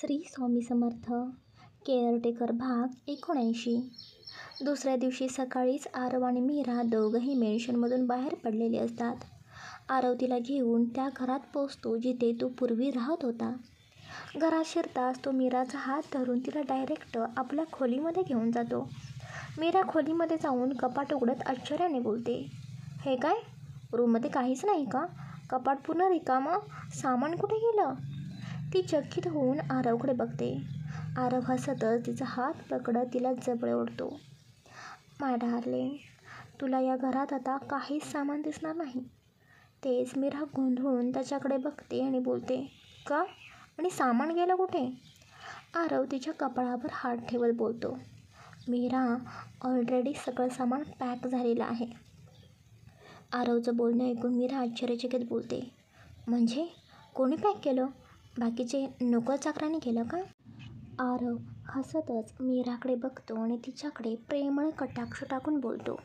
Shri Swami Samarth. Caretaker भाग 79. दुसऱ्या दिवशी सकाळीच आरव आणि मीरा दोघंही मेन्शनमधून बाहेर पडलेले असतात. आरव तिला घेऊन त्या घरात पोचतो जिथे तो पूर्वी राहत होता. घरात शिरताच तो मीराचा हात धरून तिला डायरेक्ट आपल्या खोलीमध्ये घेऊन जातो. मीरा खोलीमध्ये जाऊन कपाट उघडत आश्चर्याने बोलते, हे काय, रूममध्ये काहीच नाही का? कपाट पूर्ण रिकामं, सामान कुठे गेलं? ती चकित होऊन आरवकडे बघते. आरव हसतच तिचा हात पकडत तिला जवळ ओढतो. माय डार्लिंग, तुला या घरात आता काहीच सामान दिसणार नाही. तेच मीरा गोंधळून त्याच्याकडे बघते आणि बोलते, का? आणि सामान गेलं कुठे? आरव तिच्या कपाळावर हात ठेवत बोलतो, मीरा, ऑलरेडी सगळं सामान पॅक झालेलं आहे. आरवचं बोलणं ऐकून मीरा आश्चर्यचकित बोलते, म्हणजे कोणी पॅक केलं? बाकीचे नोकर चाकरांनी केलं का? आरव हसतच मीराकडे बघतो आणि तिच्याकडे प्रेमळ कटाक्ष टाकून बोलतो,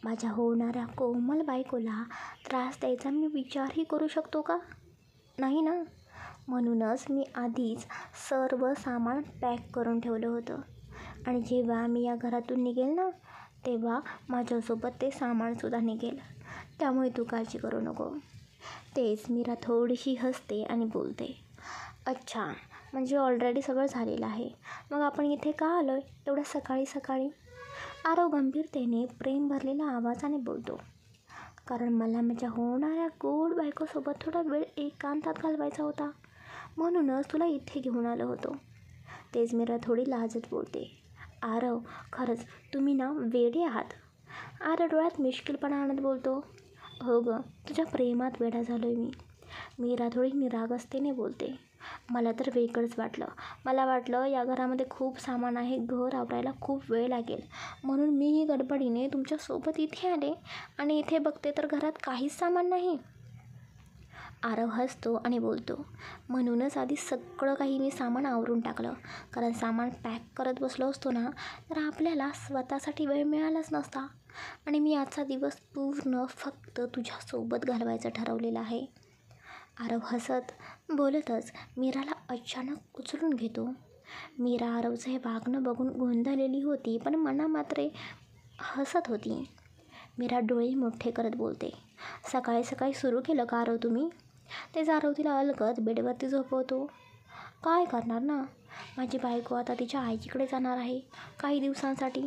माझ्या होणाऱ्या कोमल बायकोला त्रास द्यायचा मी विचारही करू शकतो का? नाही ना. म्हणूनच मी आधीच सर्व सामान पॅक करून ठेवलं होतं आणि जेव्हा मी या घरातून निघेल ना, तेव्हा माझ्यासोबत ते सामानसुद्धा निघेल. त्यामुळे तू काळजी करू नको. तेच मीरा थोडीशी हसते आणि बोलते, अच्छा, म्हणजे ऑलरेडी सगळं झालेलं आहे. मग आपण इथे का आलो आहे एवढ्या सकाळी सकाळी? आरव गंभीरतेने प्रेम भरलेल्या आवाजाने बोलतो, कारण मला माझ्या होणाऱ्या गोड बायकोसोबत थोडा वेळ एकांतात घालवायचा होता. म्हणूनच तुला इथे घेऊन आलो होतो. तेच मीरा थोडी लाजत बोलते, आरव, खरंच तुम्ही ना वेडे आहात. आरव डोळ्यात मिश्किलपणा आणत बोलतो, हो गं, तुझ्या प्रेमात वेडा झालो आहे मी. मीरा थोडी निरागसतेने बोलते, मला तर वेगळंच वाटलं. मला वाटलं या घरामध्ये खूप सामान आहे, घर आवरायला खूप वेळ लागेल, म्हणून मीही गडबडीने तुमच्यासोबत इथे आले आणि इथे बघते तर घरात काहीच सामान नाही. आरव हसतो आणि बोलतो, म्हणूनच आधी सगळं काही मी सामान आवरून टाकलं, कारण सामान पॅक करत बसलो असतो ना तर आपल्याला स्वतःसाठी वेळ मिळालाच नसता आणि मी आजचा दिवस पूर्ण फक्त तुझ्यासोबत घालवायचं ठरवलेलं आहे. आरव हसत बोलतच मीराला अचानक उचलून घेतो. मीरा आरवचं हे वागणं बघून गोंधळलेली होती, पण मनामात्र हसत होती. मीरा डोळे मोठे करत बोलते, सकाळी सकाळी सुरू केलं का आरव तुम्ही? तेच आरव तिला अलगद बेडवरती झोपवतो. काय करणार ना, माझी बायको आता तिच्या आईकडे जाणार आहे काही दिवसांसाठी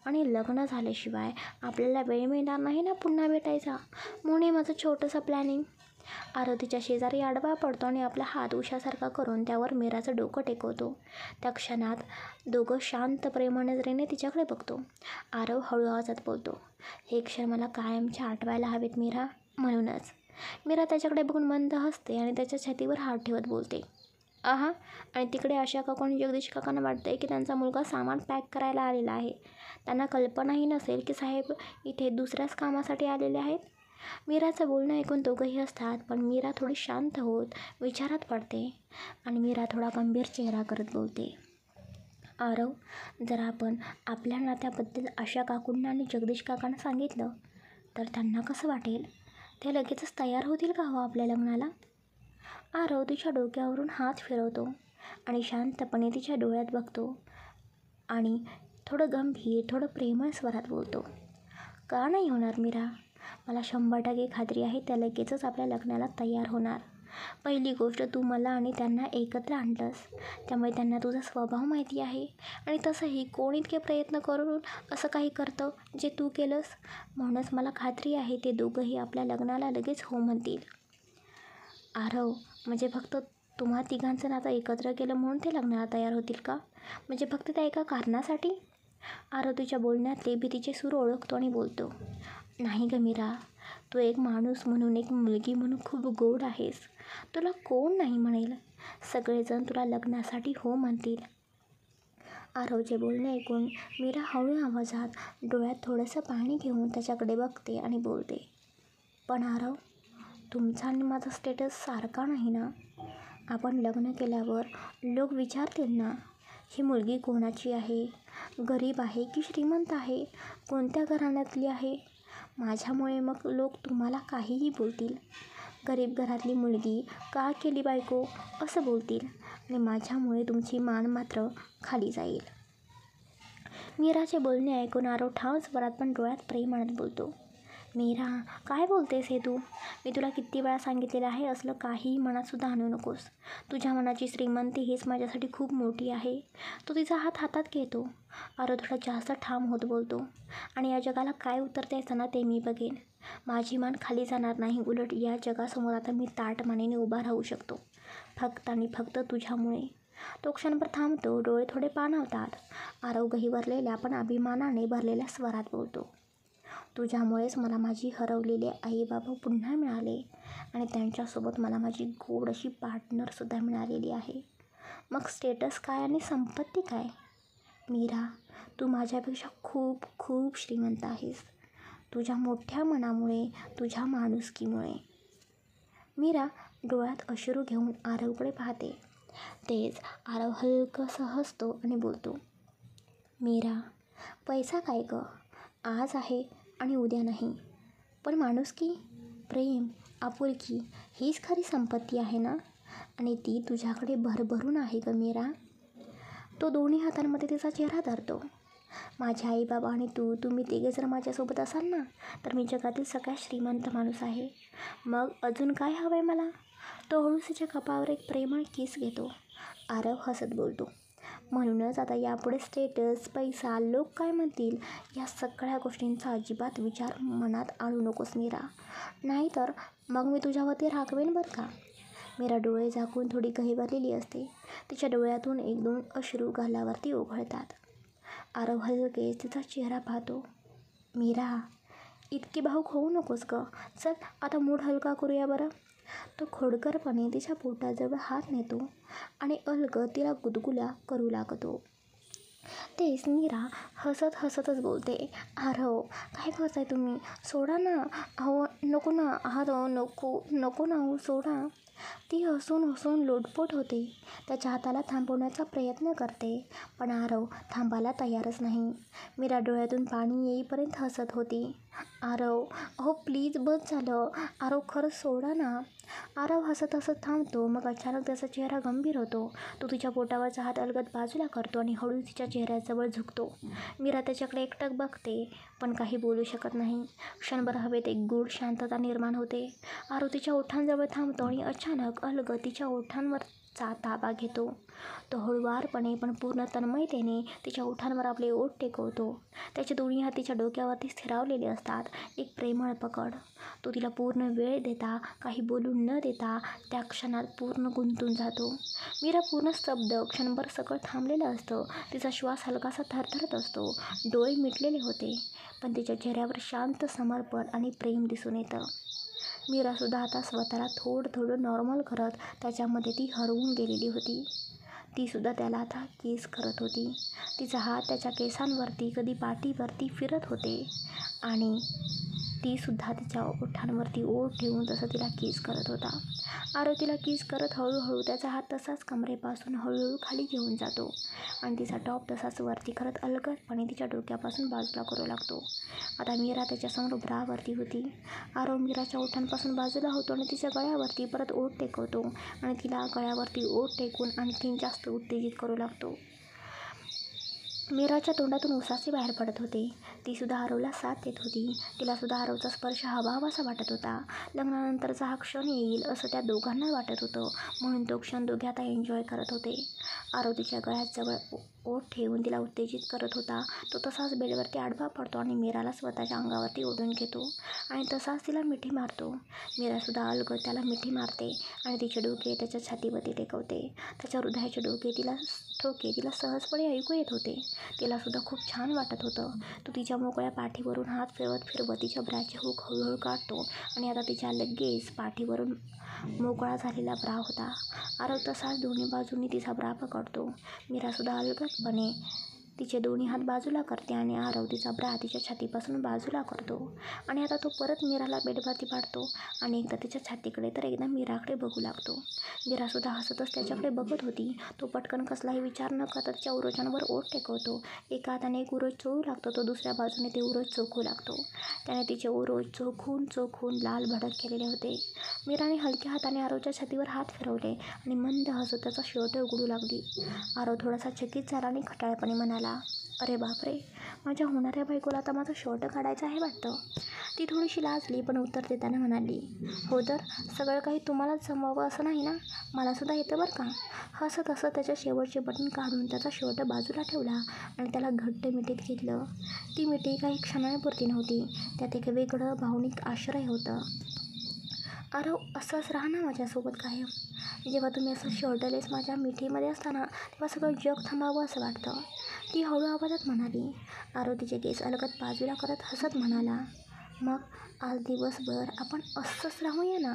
आणि लग्न झाल्याशिवाय आपल्याला वेळ मिळणार नाही ना पुन्हा भेटायचा, म्हणून माझं छोटंसं प्लॅनिंग. आरव तिच्या शेजारी आडवा पडतो आणि आपला हात उशासारखा करून त्यावर मीराचं डोकं टेकवतो. त्या क्षणात दोघं शांत प्रेमळ नजरेने तिच्याकडे बघतो. आरव हळू आवाजात बोलतो, हे क्षण मला कायमचे आठवायला हवेत मीरा. म्हणूनच मीरा त्याच्याकडे बघून मंद हसते आणि त्याच्या छातीवर हात ठेवत बोलते, आहा, आणि तिकडे आशा काकू आणि जगदीश काकांना वाटतंय की त्यांचा मुलगा सामान पॅक करायला आलेला आहे. त्यांना कल्पनाही नसेल की साहेब इथे दुसऱ्याच कामासाठी आलेले आहेत. मीराचं बोलणं ऐकून दोघंही असतात, पण मीरा थोडी शांत होत विचारात पडते आणि मीरा थोडा गंभीर चेहरा करत बोलते, आरव, जर आपण आपल्या नात्याबद्दल आशा काकूंना आणि जगदीश काकांना सांगितलं तर त्यांना कसं वाटेल? ते लगेचच तयार होतील का हो आपल्या लग्नाला? आरव तिच्या डोक्यावरून हात फिरवतो आणि शांतपणे तिच्या डोळ्यात बघतो आणि थोडं गंभीर, थोडं प्रेमळ स्वरात बोलतो, का नाही होणार मीरा? मला 100% खात्री आहे त्या लगेचच आपल्या लग्नाला तयार होणार. पहिली गोष्ट, तू मला आणि त्यांना एकत्र आणलंस, त्यामुळे त्यांना तुझा स्वभाव माहिती आहे आणि तसंही कोण इतके प्रयत्न करून असं काही करतं जे तू केलंस. म्हणूनच मला खात्री आहे ते दोघंही आपल्या लग्नाला लगेच हो म्हणतील. आरव, म्हणजे फक्त तुम्हा तिघांचं नातं एकत्र केलं म्हणून ते लग्नाला तयार होतील का? म्हणजे फक्त त्या एका कारणासाठी? आरव तिच्या बोलण्यातले भीतीचे सूर ओळखतो आणि बोलतो, नाही ग मीरा, तू एक माणूस म्हणून, एक मुलगी म्हणून खूप गोड आहेस. तुला कोण नाही म्हणेल. सगळेजण तुला लग्नासाठी हो म्हणतील. आरवचे बोलणे ऐकून मीरा हळू आवाजात डोळ्यात थोडंसं पाणी घेऊन त्याच्याकडे बघते आणि बोलते, पण आरव, तुमचा आणि माझा स्टेटस सारखा नाही ना. आपण लग्न केल्यावर लोक विचारतील ना, ही मुलगी कोणाची आहे, गरीब आहे की श्रीमंत आहे, कोणत्या घराण्यातली आहे? माझ्यामुळे मग लोक तुम्हाला काहीही बोलतील. गरीब घरातली मुलगी का केली बायको असं बोलतील. आणि माझ्यामुळे तुमची मान मात्र खाली जाईल. मीराचे बोलणे ऐकून आरव ठाम स्वरात पण डोळ्यात प्रेम आणत बोलतो. मीरा, काय बोलतेस हे तू? मी तुला किती वेळा सांगितलेलं आहे, असलं काहीही मनातसुद्धा आणू नकोस. तुझ्या मनाची श्रीमंती हीच माझ्यासाठी खूप मोठी आहे. तो तिचा हात हातात घेतो. आरव थोडा जास्त ठाम होत बोलतो. आणि या जगाला काय उत्तर द्यायचं ना ते मी बघेन. माझी मान खाली जाणार नाही. उलट या जगासमोर आता मी ताठ मानेने उभा राहू शकतो. फक्त आणि फक्त तुझ्यामुळे. तो क्षणभर थांबतो. डोळे थोडे पाणावतात. आरव गहिवरलेल्या पण अभिमानाने भरलेल्या स्वरात बोलतो. तुझ्यामुळेच मला माझी हरवलेले आई बाबा पुन्हा मिळाले आणि त्यांच्यासोबत मला माझी गोड अशी पार्टनरसुद्धा मिळालेली आहे. मग स्टेटस काय आणि संपत्ती काय? मीरा, तू माझ्यापेक्षा खूप खूप श्रीमंत आहेस. तुझ्या मोठ्या मनामुळे, तुझ्या माणुसकीमुळे. मीरा डोळ्यात अश्रू घेऊन आरवकडे पाहते. तेच आरव हलकंसं हसतो आणि बोलतो. मीरा, पैसा काय गं? आज आहे आणि उद्या नाही. पण माणुसकी, प्रेम, आपुलकी हीच खरी संपत्ती आहे ना? आणि ती तुझ्याकडे भरभरून आहे गं मीरा. तो दोन्ही हातांमध्ये तिचा चेहरा धरतो. माझे आई बाबा आणि तुम्ही तिघे जर माझ्यासोबत असाल ना, तर मी जगातील सगळ्यात श्रीमंत माणूस आहे. मग अजून काय हवं आहे मला? तो हळूच तिच्या कपाळावर एक प्रेमळ किस घेतो. आरव हसत बोलतो. म्हणूनच आता यापुढे स्टेटस, पैसा, लोक काय म्हणतील या सगळ्या गोष्टींचा अजिबात विचार मनात आणू नकोस मीरा. नाहीतर मग मी तुझ्यावरती रागवेन बरं का. मीरा डोळे झाकून थोडी गहिवरलेली असते. तिच्या डोळ्यातून एक दोन अश्रू गालावरती ओघळतात. आरव हलकेच तिचा चेहरा पाहतो. मीरा, इतकी भावूक होऊ नकोस गं. चल आता मूड हलका करूया बरं. तो खोडकरपणे तिच्या पोटाजवळ हात नेतो आणि अलगद तिला गुदगुल्या करू लागतो. तेच मीरा हसत हसतच बोलते. आरव, काय करताय तुम्ही? सोडा ना. अहो नको ना. आरव नको नको ना, हो सोडा. ती हसून हसून लोटपोट होते. त्याच्या हाताला थांबवण्याचा प्रयत्न करते, पण आरव थांबायला तयारच नाही. मीरा डोळ्यातून पाणी येईपर्यंत हसत होती. आरव, अहो प्लीज बस झालं. आरव खरंच सोडा ना. आरव हसत हसत थांबतो. मग अचानक त्याचा चेहरा गंभीर होतो. तो तिच्या पोटावरचा हात अलगद बाजूला करतो आणि हळूच तिच्या चेहऱ्याजवळ झुकतो. मीरा त्याच्याकडे एकटक बघते, पण काही बोलू शकत नाही. क्षणभर हवेत एक गूढ शांतता निर्माण होते. आरव तिच्या ओठांजवळ थांबतो आणि अचानक अलगद तिच्या ओठांवरचा ताबा घेतो. तो हळुवारपणे पण पूर्ण तन्मयतेने तिच्या ओठांवर आपले ओठ टेकवतो. त्याचे दोन्ही हात तिच्या डोक्यावरती स्थिरावलेले असतात. एक प्रेमळ पकड. तो तिला पूर्ण वेळ देता, काही बोलू न देता त्या क्षणात पूर्ण गुंतून जातो. मीरा पूर्ण स्तब्ध. क्षणभर सगळं थांबलेलं असतं. तिचा श्वास हलकासा थरथरत असतो. डोळे मिटलेले होते, पण तिच्या चेहऱ्यावर शांत समर्पण आणि प्रेम दिसून येतं. मीरासुद्धा आता स्वतःला थोडं थोडं नॉर्मल करत त्याच्यामध्ये ती हरवून गेलेली होती. तीसुद्धा त्याला आता किस करत होती. तिचा हात त्याच्या केसांवरती, कधी पाठीवरती फिरत होते आणि तीसुद्धा तिच्या ओठांवरती ओठ ठेवून तसं तिला किस करत होता. आरव तिला किस करत हळूहळू त्याचा हात तसाच कमरेपासून हळूहळू खाली घेऊन जातो आणि तिचा टॉप तसाच वरती करत अलगदपणे तिच्या डोक्यापासून बाजूला करू लागतो. आता मीरा त्याच्यासमोर ब्रावरती होती. आरव मीराच्या ओठांपासून बाजूला होतो आणि तिच्या गळ्यावरती परत ओठ टेकवतो आणि तिला गळ्यावरती ओठ टेकून आणखीन जास्त उत्तेजित करू लागतो. मीराच्या तोंडातून उसासे बाहेर पडत होते. तीसुद्धा आरवला साथ देत होती. तिलासुद्धा आरवचा स्पर्श हवाहवासा वाटत होता. लग्नानंतरचा हा क्षण येईल असं त्या दोघांना वाटत होतं, म्हणून तो क्षण दोघे आता एन्जॉय करत होते. आरव तिच्या गळ्याजवळ ओठ ठेवून तिला उत्तेजित करत होता. तो तसाच बेडवरती आडवा पडतो आणि मीराला स्वतःच्या अंगावरती ओढून घेतो आणि तसाच तिला मिठी मारतो. मीरासुद्धा अलगद त्याला मिठी मारते आणि तिचे डोके त्याच्या छातीवरती टेकवते. त्याच्या हृदयाचे ठोके तिला सहजपणे ऐकू येत होते. तिलासुद्धा खूप छान वाटत होतं. तो तिच्या मोकळ्या पाठीवरून हात फिरवत तिच्या ब्राचे हुक हळूहळू काढतो आणि आता तिच्या लगेच पाठीवरून मोकळा झालेला ब्रा होता. आरव तसाच दोन्ही बाजूंनी तिचा ब्रा पकडतो. मीरासुद्धा अलगदपणे तिचे दोन्ही हात बाजूला करते आणि आरव तिचा ब्रा तिच्या छातीपासून बाजूला करतो आणि आता तो परत मीराला बेडवरती पाडतो आणि एकदा तिच्या छातीकडे तर एकदा मीराकडे बघू लागतो. मीरासुद्धा हसतच त्याच्याकडे बघत होती. तो पटकन कसलाही विचार न करता तिच्या उरोजांवर ओठ टेकवतो. एका हाताने एक उरोज चोळू लागतो, तो दुसऱ्या बाजूने ते उरोज चोखू लागतो. त्याने तिचे उरोज चोखून लाल भडक केलेले होते. मीराने हलक्या हाताने आरवच्या छातीवर हात फिरवले आणि मंद हसत त्याचा शर्ट उघडू लागली. आरव थोडासा चकित झाला आणि खटाळपणे म्हणाला, अरे बापरे, माझ्या होणाऱ्या बायकोला आता माझा शर्ट काढायचा आहे वाटतं. ती थोडीशी लाजली पण उत्तर देताना म्हणाली, हो तर सगळं काही तुम्हालाच जमावं असं नाही ना, मलासुद्धा येतं बरं का. हसत त्याच्या शेवटचे बटन काढून त्याचा शर्ट बाजूला ठेवला आणि त्याला घट्ट मिठीत घेतलं. ती मिठी काही क्षणांपुरती नव्हती, त्यात एक वेगळं भावनिक आश्रय होतं. आरव, असंच राहा ना माझ्यासोबत कायम. जेव्हा तुम्ही असं शर्टलेस माझ्या मिठीमध्ये असताना तेव्हा सगळं जग थांबावं असं वाटतं, ती हळू आवाजात म्हणाली. आरव तिचे केस अलगद बाजूला करत हसत म्हणाला, मग आज दिवसभर आपण असंच राहूया ना,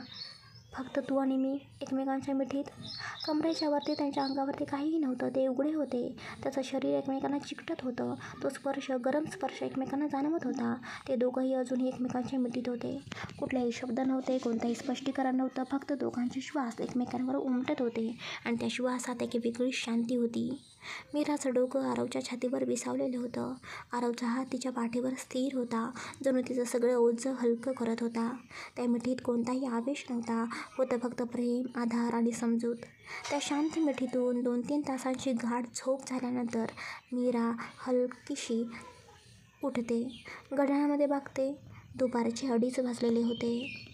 फक्त तू आणि मी एकमेकांच्या मिठीत. कमरेच्या वरती त्यांच्या अंगावरती काहीही नव्हतं, ते उघडे होते. त्याचं शरीर एकमेकांना चिकटत होतं. तो स्पर्श, गरम स्पर्श एकमेकांना जाणवत होता. ते दोघंही अजूनही एकमेकांच्या मिठीत होते. कुठलेही शब्द नव्हते, कोणतंही स्पष्टीकरण नव्हतं, फक्त दोघांचे श्वास एकमेकांवर उमटत होते आणि त्या श्वासात एक वेगळी शांती होती. मीराचं डोकं आरवच्या छातीवर विसावलेलं होतं. आरवचा हात तिच्या पाठीवर स्थिर होता, जणू तिचं सगळं ओझं हलकं करत होता. त्या मिठीत कोणताही आवेश नव्हता, होतं फक्त प्रेम, आधार आणि समजूत. त्या शांत मिठीतून 2-3 तासांची गाढ झोप झाल्यानंतर मीरा हलकीशी उठते. घड्याळामध्ये बघते, दुपारचे 2:30 वाजलेले होते.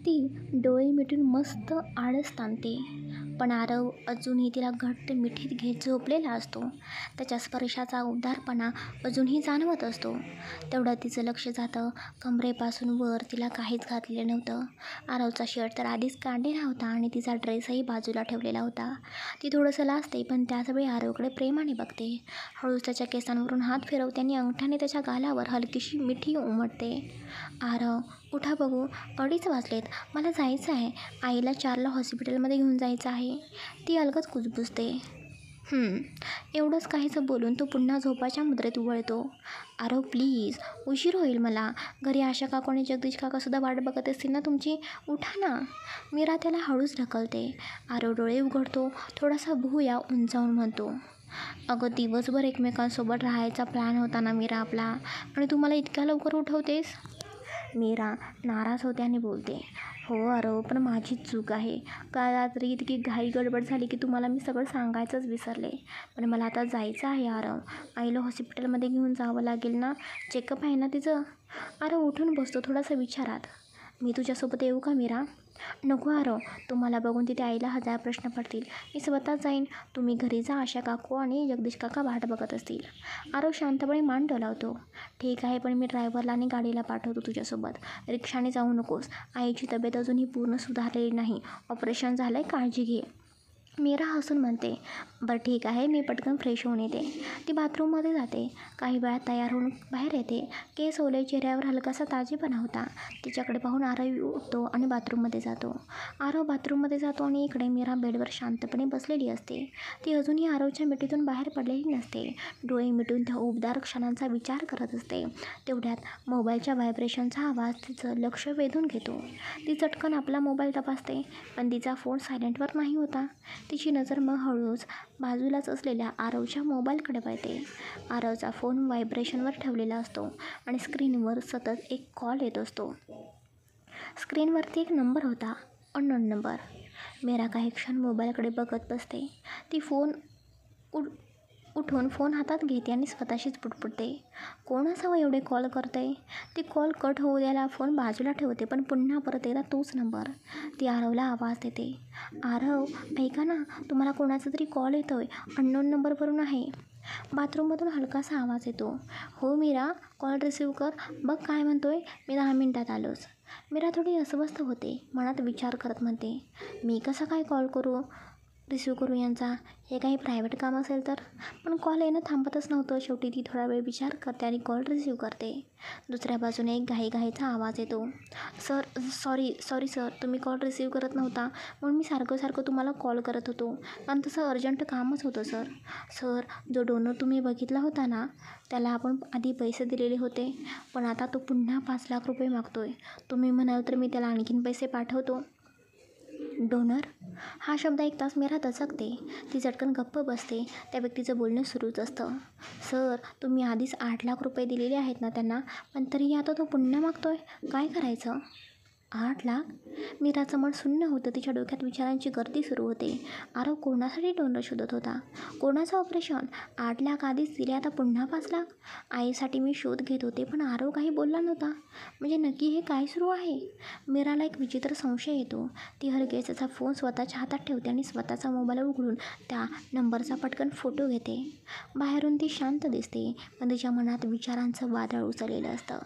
ती डोळे मिटून मस्त आळस ताणते, पण आरव अजूनही तिला घट्ट मिठीत घेत झोपलेला असतो. त्याच्या स्पर्शाचा उबदारपणा अजूनही जाणवत असतो. तेवढ्यात तिचं लक्ष जातं कमरेपासून वर तिला काहीच घातलेलं नव्हतं. आरवचा शर्ट तर आधीच काढलेला होता आणि तिचा ड्रेसही बाजूला ठेवलेला होता. ती थोडंसं लाजते, पण त्याचवेळी आरवकडे प्रेमाने बघते. हळूच त्याच्या केसांवरून हात फिरवते आणि अंगठ्याने त्याच्या गालावर हलकीशी मिठी उमटते. आरव, उठा बघू, 2:30 वाजलेत, मला जायचं आहे. आईला 4ला हॉस्पिटलमध्ये घेऊन जायचं आहे. ती अलगद कुजबुजते. एवढंच काहीसं बोलून तो पुन्हा झोपाच्या मुद्रेत वळतो. आरव प्लीज, उशीर होईल मला. घरी आशा काकू आणि जगदीश काकासुद्धा वाट बघत असतील ना तुमची, उठा ना. मीरा त्याला हळूच ढकलते. आरव डोळे उघडतो, थोडासा भुवया उंचावून म्हणतो, अगं दिवसभर एकमेकांसोबत राहायचा प्लॅन होता ना मीरा आपला, आणि तू मला इतक्या लवकर उठवतेस. मीरा नाराज होते आणि बोलते, हो आरव, पण माझीच चूक आहे. काल रात्री इतकी घाई गडबड झाली की तुम्हाला मी सगळं सांगायचंच विसरले. पण मला आता जायचं आहे आरव. आईला हॉस्पिटलमध्ये घेऊन जावं लागेल ना, चेकअप आहे ना तिचं. आरव उठून बसतो थोडासा विचारात. मी तुझ्यासोबत येऊ का मीरा? नको आरव, तुम्हाला बघून तिथे आईला 1000 प्रश्न पडतील. मी स्वतः जाईन. तुम्ही घरी जा, आशा काकू आणि जगदीश काका वाट बघत असतील. आरव शांतपणे मान डोलावतो. ठीक आहे, पण मी ड्रायव्हरला आणि गाडीला पाठवतो तुझ्यासोबत. रिक्षाने जाऊ नकोस. आईची तब्येत अजूनही पूर्ण सुधारलेली नाही. ऑपरेशन झालं आहे, काळजी घे. मीरा हसून म्हणते, बरं ठीक आहे, मी पटकन फ्रेश होऊन येते. ती बाथरूममध्ये जाते. काही वेळात तयार होऊन बाहेर येते. केस ओले, चेहऱ्यावर हलकासा ताजेपणा होता. तिच्याकडे पाहून आरव उठतो आणि बाथरूममध्ये जातो. आरव बाथरूममध्ये जातो आणि इकडे मीरा बेडवर शांतपणे बसलेली असते. ती अजूनही आरवच्या मिठीतून बाहेर पडलेली नसते. डोळे मिटून त्या उबदार क्षणांचा विचार करत असते. तेवढ्यात मोबाईलच्या व्हायब्रेशनचा आवाज तिचं लक्ष वेधून घेतो. ती चटकन आपला मोबाईल तपासते, पण तिचा फोन सायलेंटवर नाही होता. तिची नजर मग हळूच बाजूलाच असलेल्या आरवच्या मोबाईलकडे वळते. आरवचा फोन व्हायब्रेशनवर ठेवलेला असतो आणि स्क्रीनवर सतत एक कॉल येत असतो. स्क्रीनवरती एक नंबर होता, अननोन नंबर. मीरा काही क्षण मोबाईलकडे बघत बसते. ती उठून फोन हातात घेते आणि स्वतःशीच पुटपुटते, कोण असावं एवढे कॉल करते. ती कॉल कट होऊ द्यायला फोन बाजूला ठेवते, पण पुन्हा परत एकदा तोच नंबर. ती आरवला आवाज देते, आरव ऐका ना, तुम्हाला कोणाचा तरी कॉल येतोय, अननोन नंबरवरून आहे. बाथरूममधून हलकासा आवाज येतो. हो मीरा, कॉल रिसीव्ह कर. बघ काय म्हणतोय, मी 10 मिनिटात आलोच. मीरा थोडी अस्वस्थ होते. मनात विचार करत म्हणते, मी कसा काय कॉल करू. रिसीव्ह करू यांचा, हे काही प्रायव्हेट काम असेल तर. पण कॉल येणं थांबतच नव्हतं. शेवटी ती थोडा वेळ विचार करते आणि कॉल रिसीव्ह करते. दुसऱ्या बाजूने एक घाईघाईचा आवाज येतो. सॉरी सर, तुम्ही कॉल रिसीव्ह करत नव्हता म्हणून मी सारखं तुम्हाला कॉल करत होतो, कारण तसं अर्जंट कामच होतं सर. जो डोनर तुम्ही बघितला होता ना, त्याला आपण आधी पैसे दिलेले होते, पण आता तो पुन्हा 5 लाख रुपये मागतोय. तुम्ही म्हणाल तर मी त्याला आणखीन पैसे पाठवतो. डोनर हा शब्द ऐकताच मीरा दचकते. ती चटकन गप्प बसते. त्या व्यक्तीचं बोलणं सुरूच असतं. सर, तुम्ही आधीच 8 लाख रुपये दिलेले आहेत ना त्यांना, पण तरीही आता तो पुन्हा मागतोय. काय करायचं? 8 लाख? मीराचं मन शून्य होतं. तिच्या डोक्यात विचारांची गर्दी सुरू होते. आरव कोणासाठी डोनर शोधत होता? कोणाचं ऑपरेशन? 8 लाख आधीच दिले, आता पुन्हा 5 लाख? आईसाठी मी शोध घेत होते, पण आरव काही बोलला नव्हता. म्हणजे नक्की हे काय सुरू आहे? मीराला एक विचित्र संशय येतो. ती हलकेच त्याचा फोन स्वतःच्या हातात ठेवते आणि स्वतःचा मोबाईल उघडून त्या नंबरचा पटकन फोटो घेते. बाहेरून ती शांत दिसते, पण तिच्या मनात विचारांचं वादळ उसळलेलं असतं.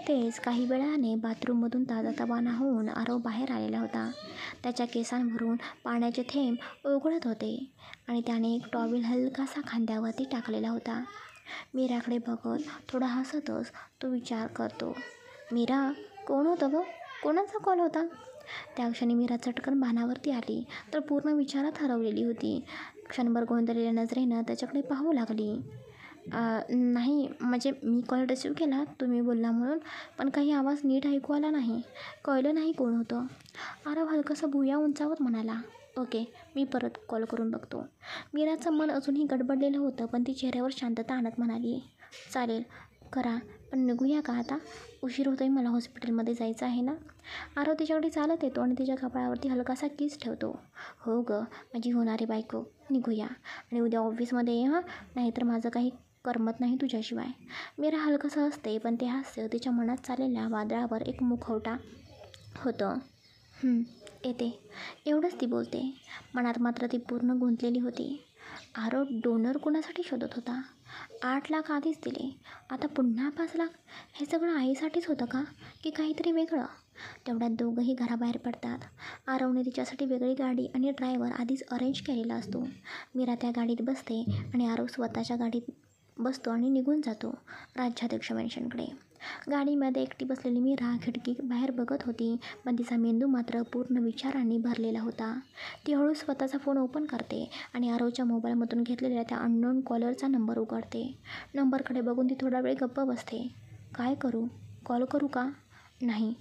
तेच काही वेळाने बाथरूममधून ताजातवाना होऊन आरव बाहेर आलेला होता. त्याच्या केसांवरून पाण्याचे थेंब ओघळत होते आणि त्याने एक टॉवेल हलकासा खांद्यावरती टाकलेला होता. मीराकडे बघत थोडा हसतच तो विचार करतो. मीरा, कोण होतं गं? कोणाचा कॉल होता? त्या क्षणी मीरा चटकन भानावरती आली, तर पूर्ण विचारात हरवलेली होती. क्षणभर गोंधळलेल्या नजरेनं त्याच्याकडे पाहू लागली. नाही, म्हणजे मी कॉल रिसीव्ह केला तुम्ही बोलला म्हणून, पण काही आवाज नीट ऐकू आला नाही. कळलं नाही कोण होतं. आरव हलकंसं भुवया उंचावत म्हणाला. ओके, मी परत कॉल करून बघतो. मीराचं मन अजूनही गडबडलेलं होतं, पण ती चेहऱ्यावर शांतता आणत म्हणाली. चालेल, करा, पण निघूया का आता? उशीर होतोय, मला हॉस्पिटलमध्ये जायचं आहे ना. आरव तिच्याकडे चालत येतो आणि तिच्या कपाळावरती हलकासा किस ठेवतो. हो गं, माझी होणारी बायको, निघूया. आणि उद्या ऑफिसमध्ये ये हां, नाहीतर माझं काही करमत नाही तुझ्याशिवाय. मीरा हलकंसं असते, पण ते हास्य तिच्या मनात चाललेल्या वादळावर एक मुखवटा होतं. येते, एवढंच ती बोलते. मनात मात्र ती पूर्ण गुंतलेली होती. आरव डोनर कुणासाठी शोधत होता? 8 लाख आधीच दिले, आता पुन्हा 5 लाख? हे सगळं आईसाठीच होतं का, की काहीतरी वेगळं? तेवढ्यात दोघंही घराबाहेर पडतात. आरवने तिच्यासाठी वेगळी गाडी आणि ड्रायव्हर आधीच अरेंज केलेला असतो. मीरा त्या गाडीत बसते आणि आरव स्वतःच्या गाडीत बसतो आणि निघून जातो राज्याध्यक्ष मेन्शनकडे. गाडीमध्ये एकटी बसलेली मीरा खिडकी बाहेर बघत होती, पण तिचा मेंदू मात्र पूर्ण विचारांनी भरलेला होता. ती हळू स्वतःचा फोन ओपन करते आणि आरवच्या मोबाईलमधून घेतलेल्या त्या अननोन कॉलरचा नंबर उघडते. नंबरकडे बघून ती थोडा वेळ गप्प बसते. काय करू? कॉल करू का? नाही,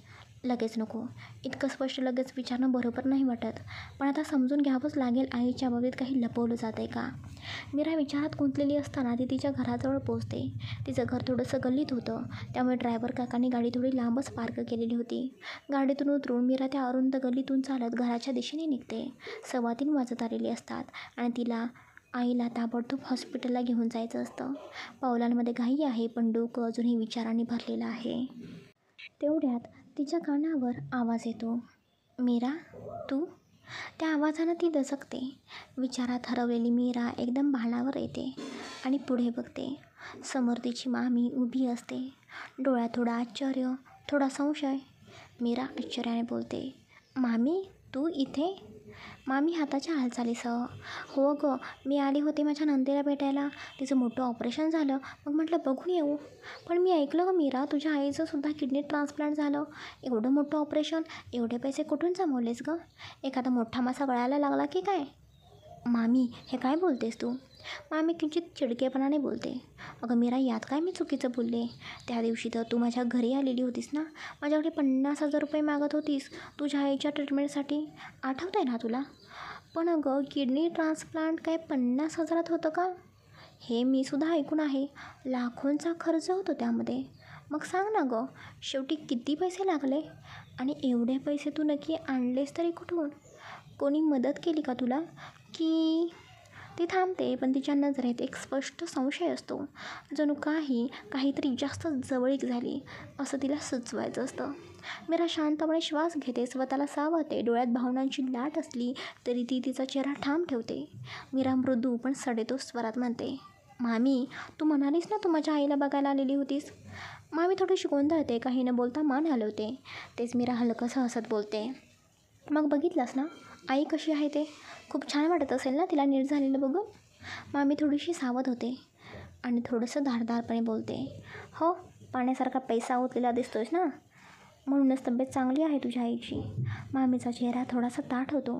लगेच नको. इतकं स्पष्ट लगेच विचारणं बरोबर नाही वाटत, पण आता समजून घ्यावंच लागेल आईच्या बाबतीत काही लपवलं जात आहे का. मीरा विचारात गुंतलेली असताना ती तिच्या घराजवळ पोहोचते. तिचं घर थोडंसं गल्लीत होतं, त्यामुळे ड्रायव्हर काकांनी गाडी थोडी लांबच पार्क केलेली होती. गाडीतून उतरून मीरा त्या अरुंद गल्लीतून चालत घराच्या दिशेने निघते. 2:15 वाजत आलेले असतात आणि तिला आईला ताबडतोब हॉस्पिटलला घेऊन जायचं असतं. पावलांमध्ये घाई आहे, पण डोकं अजूनही विचारांनी भरलेलं आहे. तेवढ्यात तिच्या कानावर आवाज येतो. मीरा, तू? त्या आवाजानं ती दचकते. विचारात हरवलेली मीरा एकदम भानावर येते आणि पुढे बघते. समोर तिची मामी उभी असते. डोळ्यात थोडं आश्चर्य, थोडा संशय. मीरा आश्चर्याने बोलते. मामी, तू इथे? मामी हाताच्या हालचालीसह. हो गं, मी आले होते माझ्या नंदेला भेटायला. तिचं मोठं ऑपरेशन झालं, मग म्हटलं बघून येऊ. पण मी ऐकलं गं मीरा, तुझ्या आईचं सुद्धा किडनी ट्रान्सप्लांट झालं. एवढं मोठं ऑपरेशन, एवढे पैसे कुठून जमवलेस गं? एखादा मोठा मासा गळायला लागला की काय? मामी, हे काय बोलतेस तू? मामी किंचित चिडकेपणाने बोलते. अगं मीरा, यात काय मी चुकीचं बोलले? त्या दिवशी तर तू माझ्या घरी आलेली होतीस ना, माझ्याकडे 50,000 रुपये मागत होतीस तुझ्या आईच्या ट्रीटमेंटसाठी. आठवतं आहे ना तुला? पण अगं, किडनी ट्रान्सप्लांट काय 50,000त होतं का? हे मी सुद्धा ऐकून आहे. लाखोंचा खर्च होतो त्यामध्ये. मग सांग ना गं, शेवटी किती पैसे लागले? आणि एवढे पैसे तू नक्की आणलेस तरी कुठून? कोणी मदत केली का तुला, की? ती थांबते, पण तिच्या नजरेत एक स्पष्ट संशय असतो. जणू काहीतरी जास्त जवळीक झाली असं तिला सुचवायचं असतं. मीरा शांतपणे श्वास घेते, स्वतःला सावरते. डोळ्यात भावनांची लाट असली तरी ती तिचा चेहरा ठाम ठेवते. मीरा मृदू पण सडेतोड स्वरात म्हणते. मामी, तू म्हणालीस ना तू माझ्या आईला बघायला आलेली होतीस? मामी थोडीशी गोंधळते, काही न बोलता मान हलवते. तेच मीरा हलकंसं हसत बोलते. मग बघितलंस ना आई कशी आहे ते? खूप छान वाटत असेल ना तिला नीट झालेलं बघून. मामी थोडीशी सावध होते आणि थोडंसं धारदारपणे बोलते. हो, पाण्यासारखा पैसा ओतलेला दिसतोयस ना, म्हणूनच तब्येत चांगली आहे तुझ्या आईची. मामीचा चेहरा थोडासा ताठ होतो.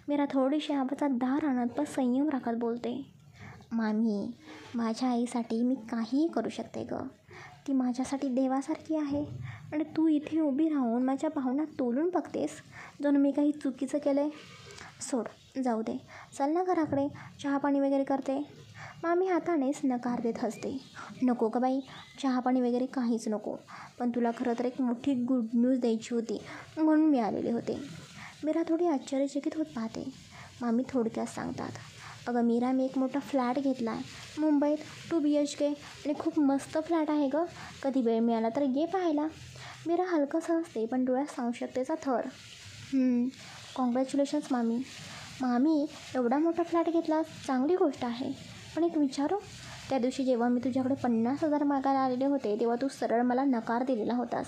मीरा थोडीशी आवाजात धार आणत पण संयम राखत बोलते. मामी, माझ्या आईसाठी मी काहीही करू शकते गं. ती माझ्यासाठी देवासारखी आहे आणि तू इथे उभी राहून माझ्या भावना तोलून बघतेस जणू मी काही चुकीचं केलं आहे. सोड, जाऊ दे, चल ना घराकडे, चहा पाणी वगैरे करते. मामी हातानेच नकार देत हसते. नको गं बाई, चहा पाणी वगैरे काहीच नको. पण तुला खरं तर एक मोठी गुड न्यूज द्यायची होती म्हणून मी आलेले होते. मीरा थोडी आश्चर्यचकित होत पाहते. मामी थोडक्यात सांगतात. अगं मीरा, मी एक मोठा फ्लॅट घेतला आहे मुंबईत, 2 BHK आणि खूप मस्त फ्लॅट आहे गं. कधी वेळ मिळाला तर ये पाहायला. मीरा हलकंसं हसते पण डोळ्यात संशयतेचा थर. कॉंग्रॅच्युलेशन्स मामी. मामी, एवढा मोठा फ्लॅट घेतला, चांगली गोष्ट आहे. पण एक विचारू, त्या दिवशी जेव्हा मी तुझ्याकडे 50,000 मागायला आलेले होते तेव्हा तू सरळ मला नकार दिलेला होतास.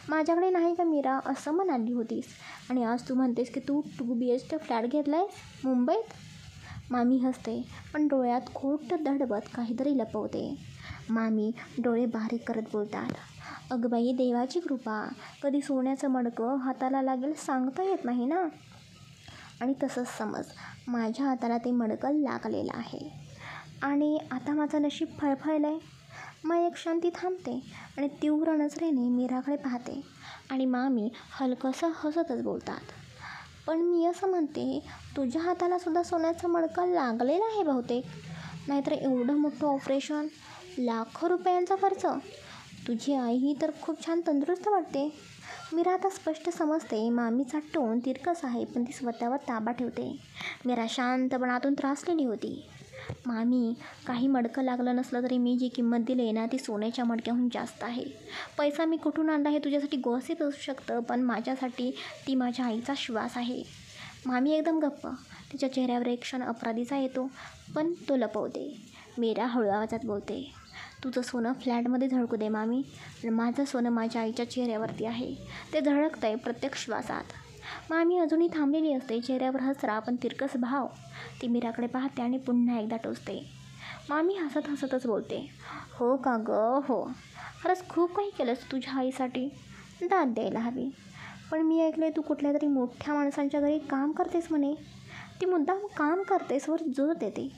माझ्याकडे नाही का मीरा असं म्हणाली होतीस, आणि आज तू म्हणतेस की तू 2 BHK फ्लॅट घेतला आहेस मुंबईत. मामी हसते पण डोळ्यात खोट दडवत काहीतरी लपवते. मामी डोळे बारीक करत बोलतात. अगं बाई, देवाची कृपा, कधी सोन्याचं मडकं हाताला लागेल सांगता येत नाही ना. आणि तसंच समज, माझ्या हाताला ते मडकं लागलेलं आहे आणि आता माझं नशीब फळफळलं आहे. मग एक क्षण ती थांबते आणि तीव्र नजरेने मीराकडे पाहते आणि मामी हलकंसं हसतच बोलतात. पण मी असं म्हणते, तुझ्या हाताला सुद्धा सोन्याचं मडकं लागलेलं आहे बहुतेक. नाहीतर एवढं मोठं ऑपरेशन, लाखो रुपयांचा खर्च. तुझी आई ही तर खूप छान तंदुरुस्त वाटते. मीरा आता स्पष्ट समजते मामीचा टोन तिरकस आहे पण ती स्वतःवर ताबा ठेवते. मीरा शांतपणातून त्रासलेली होती. मामी, काही मडकं लागलं नसलं तरी मी जी किंमत दिली आहे ना ती सोन्याच्या मडक्याहून जास्त आहे. पैसा मी कुठून आणला हे तुझ्यासाठी गॉसिप असू शकतं, पण माझ्यासाठी ती माझ्या आईचा श्वास आहे. मामी एकदम गप्प. तिच्या चेहऱ्यावर एक क्षण अपराधीचा येतो पण तो लपवते. मीरा हळू आवाजात बोलते. तुझं सोनं फ्लॅटमध्ये झळकू दे मामी, माझं सोनं माझ्या आईच्या चेहऱ्यावरती आहे. ते झळकतं आहे प्रत्येक श्वासात. मामी अजूनही थांबलेली असते, चेहऱ्यावर हसरा पण तिरकस भाव. ती मीराकडे पाहते आणि पुन्हा एकदा टोचते. मामी हसत हसतच बोलते. हो का गं, हो, खरंच खूप काही केलंस तुझ्या आईसाठी, दाद द्यायला हवी. पण मी ऐकले तू कुठल्या तरी मोठ्या माणसांच्या घरी काम करतेस म्हणे. ती मुद्दाम काम करतेस वर जोर देते.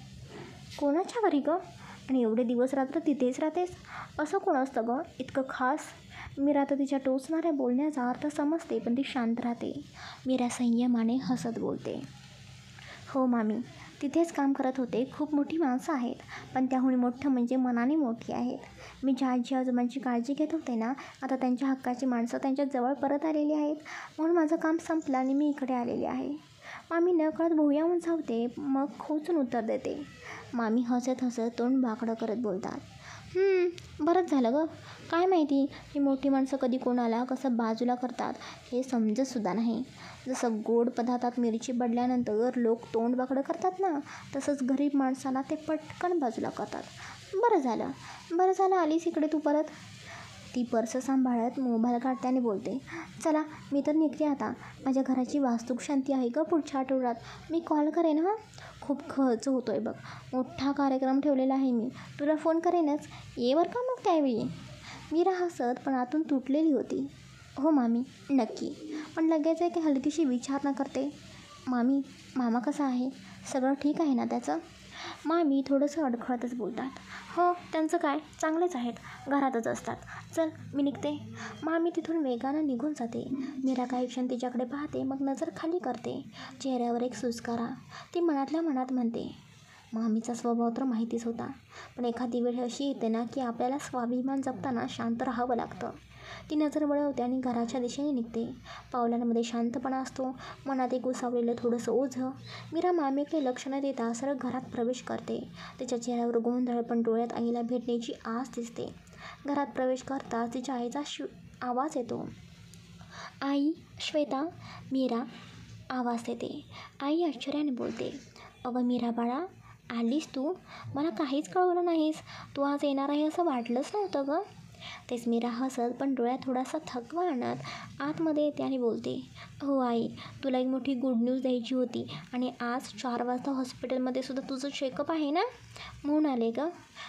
कोणाच्या घरी गं, आणि एवढे दिवस रात्र तिथेच राहतेस? असं कोण असतं गं इतकं खास? मीरा तर तिच्या टोचणाऱ्या बोलण्याचा अर्थ समजते पण ती शांत राहते. मीरा संयमाने हसत बोलते. हो मामी, तिथेच काम करत होते. खूप मोठी माणसं आहेत, पण त्याहून मोठं म्हणजे मनाने मोठी आहेत. मी ज्या आजी आजोबांची काळजी घेत होते ना, आता त्यांच्या हक्काची माणसं त्यांच्याजवळ परत आलेली आहेत, म्हणून माझं काम संपलं आणि मी इकडे आलेले आहे. मामी नकळत भुवया उंचावते मग खोचून उत्तर देते. मामी हसत हसत तोंड बाकडं करत बोलतात. बरंच झालं गं. काय माहिती ही मोठी माणसं कधी कोणाला कसं बाजूला करतात हे समजतसुद्धा नाही. जसं गोड पदार्थात मिरची पडल्यानंतर लोक तोंड बाकडं करतात ना, तसंच गरीब माणसाला ते पटकन बाजूला करतात. बरं झालं आलीस इकडे तू परत. ती पर्स सांभाळत मोबाईल काढते आणि बोलते. चला, मी तर निघते आता. माझ्या घराची वास्तूक शांती आहे गं पुढच्या आठवड्यात. मी कॉल करेन हां. खूप खर्च होतो आहे बघ. मोठा कार्यक्रम ठेवलेला आहे मी. तुला फोन करेनच, ये बरं का मग त्यावेळी. मीरा हसत पण आतून तुटलेली होती. हो मामी, नक्की. पण लगेच एक हलकीशी विचारणा करते. मामी, मामा कसा आहे? सगळं ठीक आहे ना त्याचं? मामी थोडंसं अडखळतच बोलतात. हो, त्यांचं काय, चांगलेच आहेत, घरातच असतात. चल, मी निघते. मामी तिथून वेगानं निघून जाते. मीरा काही क्षण तिच्याकडे पाहते मग नजर खाली करते. चेहऱ्यावर एक सुस्कारा. ती मनातल्या मनात म्हणते. मामीचा स्वभाव तर माहितीच होता, पण एखादी वेळ अशी येते ना की आपल्याला स्वाभिमान जपताना शांत राहावं लागतं. ती नजर वळवते आणि घराच्या दिशेने निघते. पावलांमध्ये शांतपणा असतो, मनात एक उसावलेलं थोडंसं ओझं. मीरा मामीकडे लक्ष न देता सरळ घरात प्रवेश करते. तिच्या चेहऱ्यावर गोंधळ पण डोळ्यात आईला भेटण्याची आस दिसते. घरात प्रवेश करताच तिच्या आईचा आवाज येतो. आई, श्वेता. मीरा आवाज देते. आई आश्चर्याने बोलते. अगं मीरा बाळा, आलीस तू? मला काहीच कळवलं नाहीस. तू आज येणार आहे असं वाटलंच नव्हतं गं. तेच मीरा हसत पण डोळ्यात थोडासा थकवा आणत आतमध्ये येते आणि बोलते, हो आई, तुला एक मोठी गुड न्यूज द्यायची होती आणि आज 4 वाजता हॉस्पिटलमध्ये सुद्धा तुझं चेकअप आहे ना म्हणून आले ग.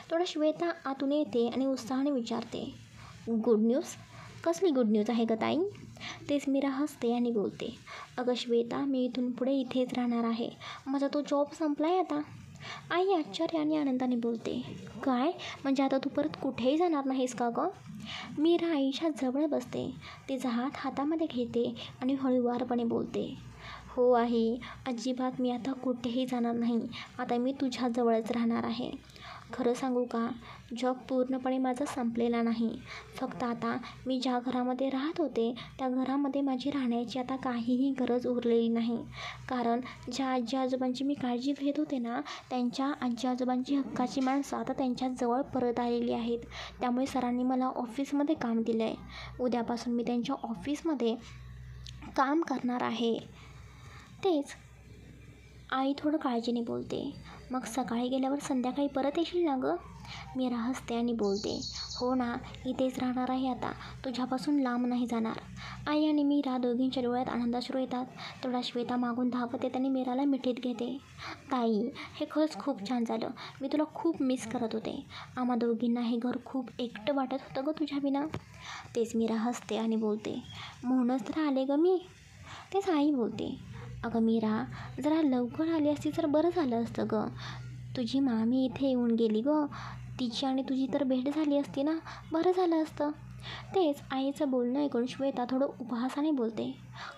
थोडा श्वेता आतून येते आणि उत्साहाने विचारते, गुड न्यूज? कसली गुड न्यूज आहे ग ताई? तेच मीरा हसते आणि बोलते, अगं श्वेता, मी इथून पुढे इथेच राहणार आहे. माझा तो जॉब संपला आहे आता. आई आश्चर्य आणि आनंदाने बोलते, काय म्हणजे आता तू परत कुठेही जाणार नाहीस का गं? मीरा आईच्या जवळ बसते, तिचा हात हातामध्ये घेते आणि हळूवारपणे बोलते, हो आई, अजिबात मी आता कुठेही जाणार नाही. आता मी तुझ्याजवळच राहणार आहे. खरं सांगू का, जॉब पूर्णपणे माझा संपलेला नाही. फक्त आता मी ज्या घरामध्ये राहत होते त्या घरामध्ये माझी राहण्याची आता काहीही गरज उरलेली नाही. कारण ज्या आजी आजोबांची मी काळजी घेत होते ना, त्यांच्या आजी आजोबांची हक्काची माणसं आता त्यांच्याजवळ परत आलेली आहेत. त्यामुळे सरांनी मला ऑफिसमध्ये काम दिलं आहे. उद्यापासून मी त्यांच्या ऑफिसमध्ये काम करणार आहे. तेच आई थोडं काळजीने बोलते, मग सकाळी गेल्यावर संध्याकाळी परत येशील ना गं? मीरा हसते आणि बोलते, हो ना, इथेच राहणार आहे आता, तुझ्यापासून लांब नाही जाणार. आई आणि मीरा दोघींच्या डोळ्यात आनंदाश्रू येतात. थोडा श्वेता मागून धावत येते आणि मीराला मिठीत घेते. ताई, हे खरंच खूप छान झालं. मी तुला खूप मिस करत होते. आम्हा दोघींना हे घर खूप एकटं वाटत होतं गं तुझ्या विना. तेच मीरा हसते आणि बोलते, म्हणूनच तर आले गं मी. तेच आई बोलते, अगं मीरा, जरा लवकर आली असती तर बरं झालं असतं गं. तुझी मामी इथे येऊन गेली गं. तिची आणि तुझी तर भेट झाली असती ना, बरं झालं असतं. तेच आईचं बोलणं ऐकून श्वेता थोडं उपहासाने बोलते,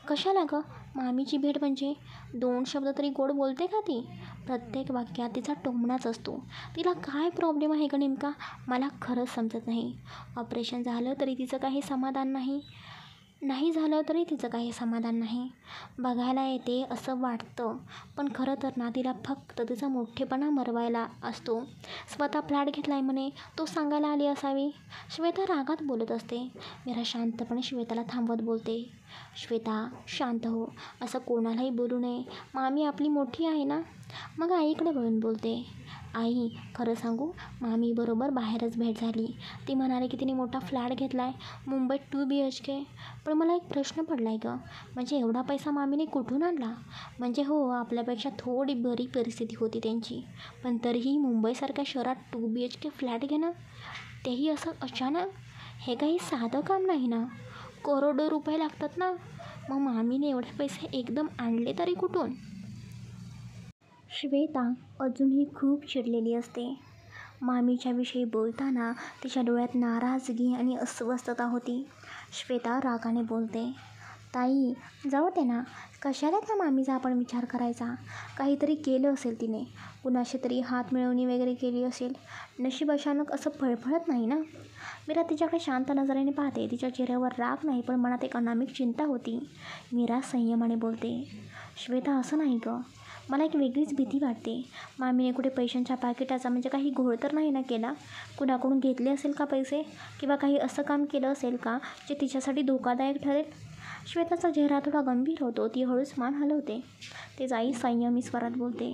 कशाला गं? मामीची भेट म्हणजे 2 शब्द तरी गोड बोलते का ती? प्रत्येक वाक्यात तिचा टोमणाच असतो. तिला काय प्रॉब्लेम आहे का नेमका? मला खरंच समजत नाही. ऑपरेशन झालं तरी तिचं काही समाधान नाही, नाही झालं तरी तिचं काही समाधान नाही. बघायला येते असं वाटतं, पण खरं तर ना तिला फक्त तिचा मोठेपणा मरवायला असतो. स्वतः फ्लॅट घेतला आहे म्हणे, तो सांगायला आली असावी. श्वेता रागात बोलत असते. मीरा शांतपणे श्वेताला थांबवत बोलते, श्वेता शांत हो, असं कोणालाही बोलू नये. मामी आपली मोठी आहे ना. मग आईकडे वळून बोलते, आई, खरं सांगू, मामी बरोबर बाहेरच भेट झाली. ती म्हणाली की तिने मोठा फ्लॅट घेतला आहे मुंबईत 2 BHK. पण मला एक प्रश्न पडला आहे गं, म्हणजे एवढा पैसा मामीने कुठून आणला? म्हणजे हो, आपल्यापेक्षा थोडी बरी परिस्थिती होती त्यांची, पण तरीही मुंबईसारख्या शहरात 2 BHK फ्लॅट घेणं, तेही असं अचानक, हे काही साधं काम नाही ना. करोडो रुपये लागतात ना. मग मामीने एवढे पैसे एकदम आणले तरी कुठून? श्वेता अजूनही खूप चिडलेली असते. मामीच्या विषयी बोलताना तिच्या डोळ्यात नाराजगी आणि अस्वस्थता होती. श्वेता रागाने बोलते, ताई, जाऊ दे ना, कशाला त्या मामीचा आपण विचार करायचा? काहीतरी केलं असेल तिने, कुणाशी तरी हात मिळवणी वगैरे केली असेल. नशीब अचानक असं फळफळत नाही ना. मीरा तिच्याकडे शांत नजरेने पाहते. तिच्या चेहऱ्यावर राग नाही, पण मनात एक अनामिक चिंता होती. मीरा संयमाने बोलते, श्वेता असं नाही गं, मला एक वेगळीच भीती वाटते. मामीने कुठे पैशांच्या पाकिटाचा म्हणजे काही घोळ तर नाही ना केला? कुणाकडून घेतले असेल का पैसे? किंवा काही असं काम केलं असेल का जे तिच्यासाठी धोकादायक ठरेल? श्वेताचा चेहरा थोडा गंभीर होतो. ती हळूच मान हलवते. ते आई संयमी स्वरात बोलते,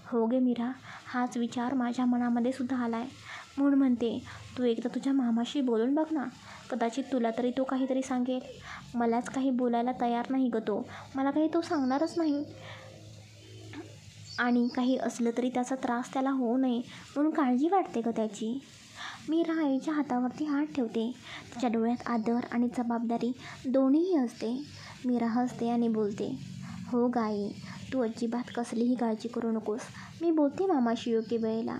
हो गे मीरा, हाच विचार माझ्या मनामध्ये सुद्धा आला आहे. म्हणून म्हणते, तू एकदा तुझ्या मामाशी बोलून बघ ना. कदाचित तुला तरी तो काहीतरी सांगेल. मलाच काही बोलायला तयार नाही ग तो. मला काही तो सांगणारच नाही. आणि काही असलं तरी त्याचा त्रास त्याला होऊ नये म्हणून काळजी वाटते ग त्याची. मीरा आईच्या हातावरती हात ठेवते. तिच्या डोळ्यात आदर आणि जबाबदारी दोन्हीही असते. मीरा हसते आणि बोलते, हो गाई, तू अजिबात कसलीही काळजी करू नकोस. मी बोलते मामाशी योग्य वेळेला.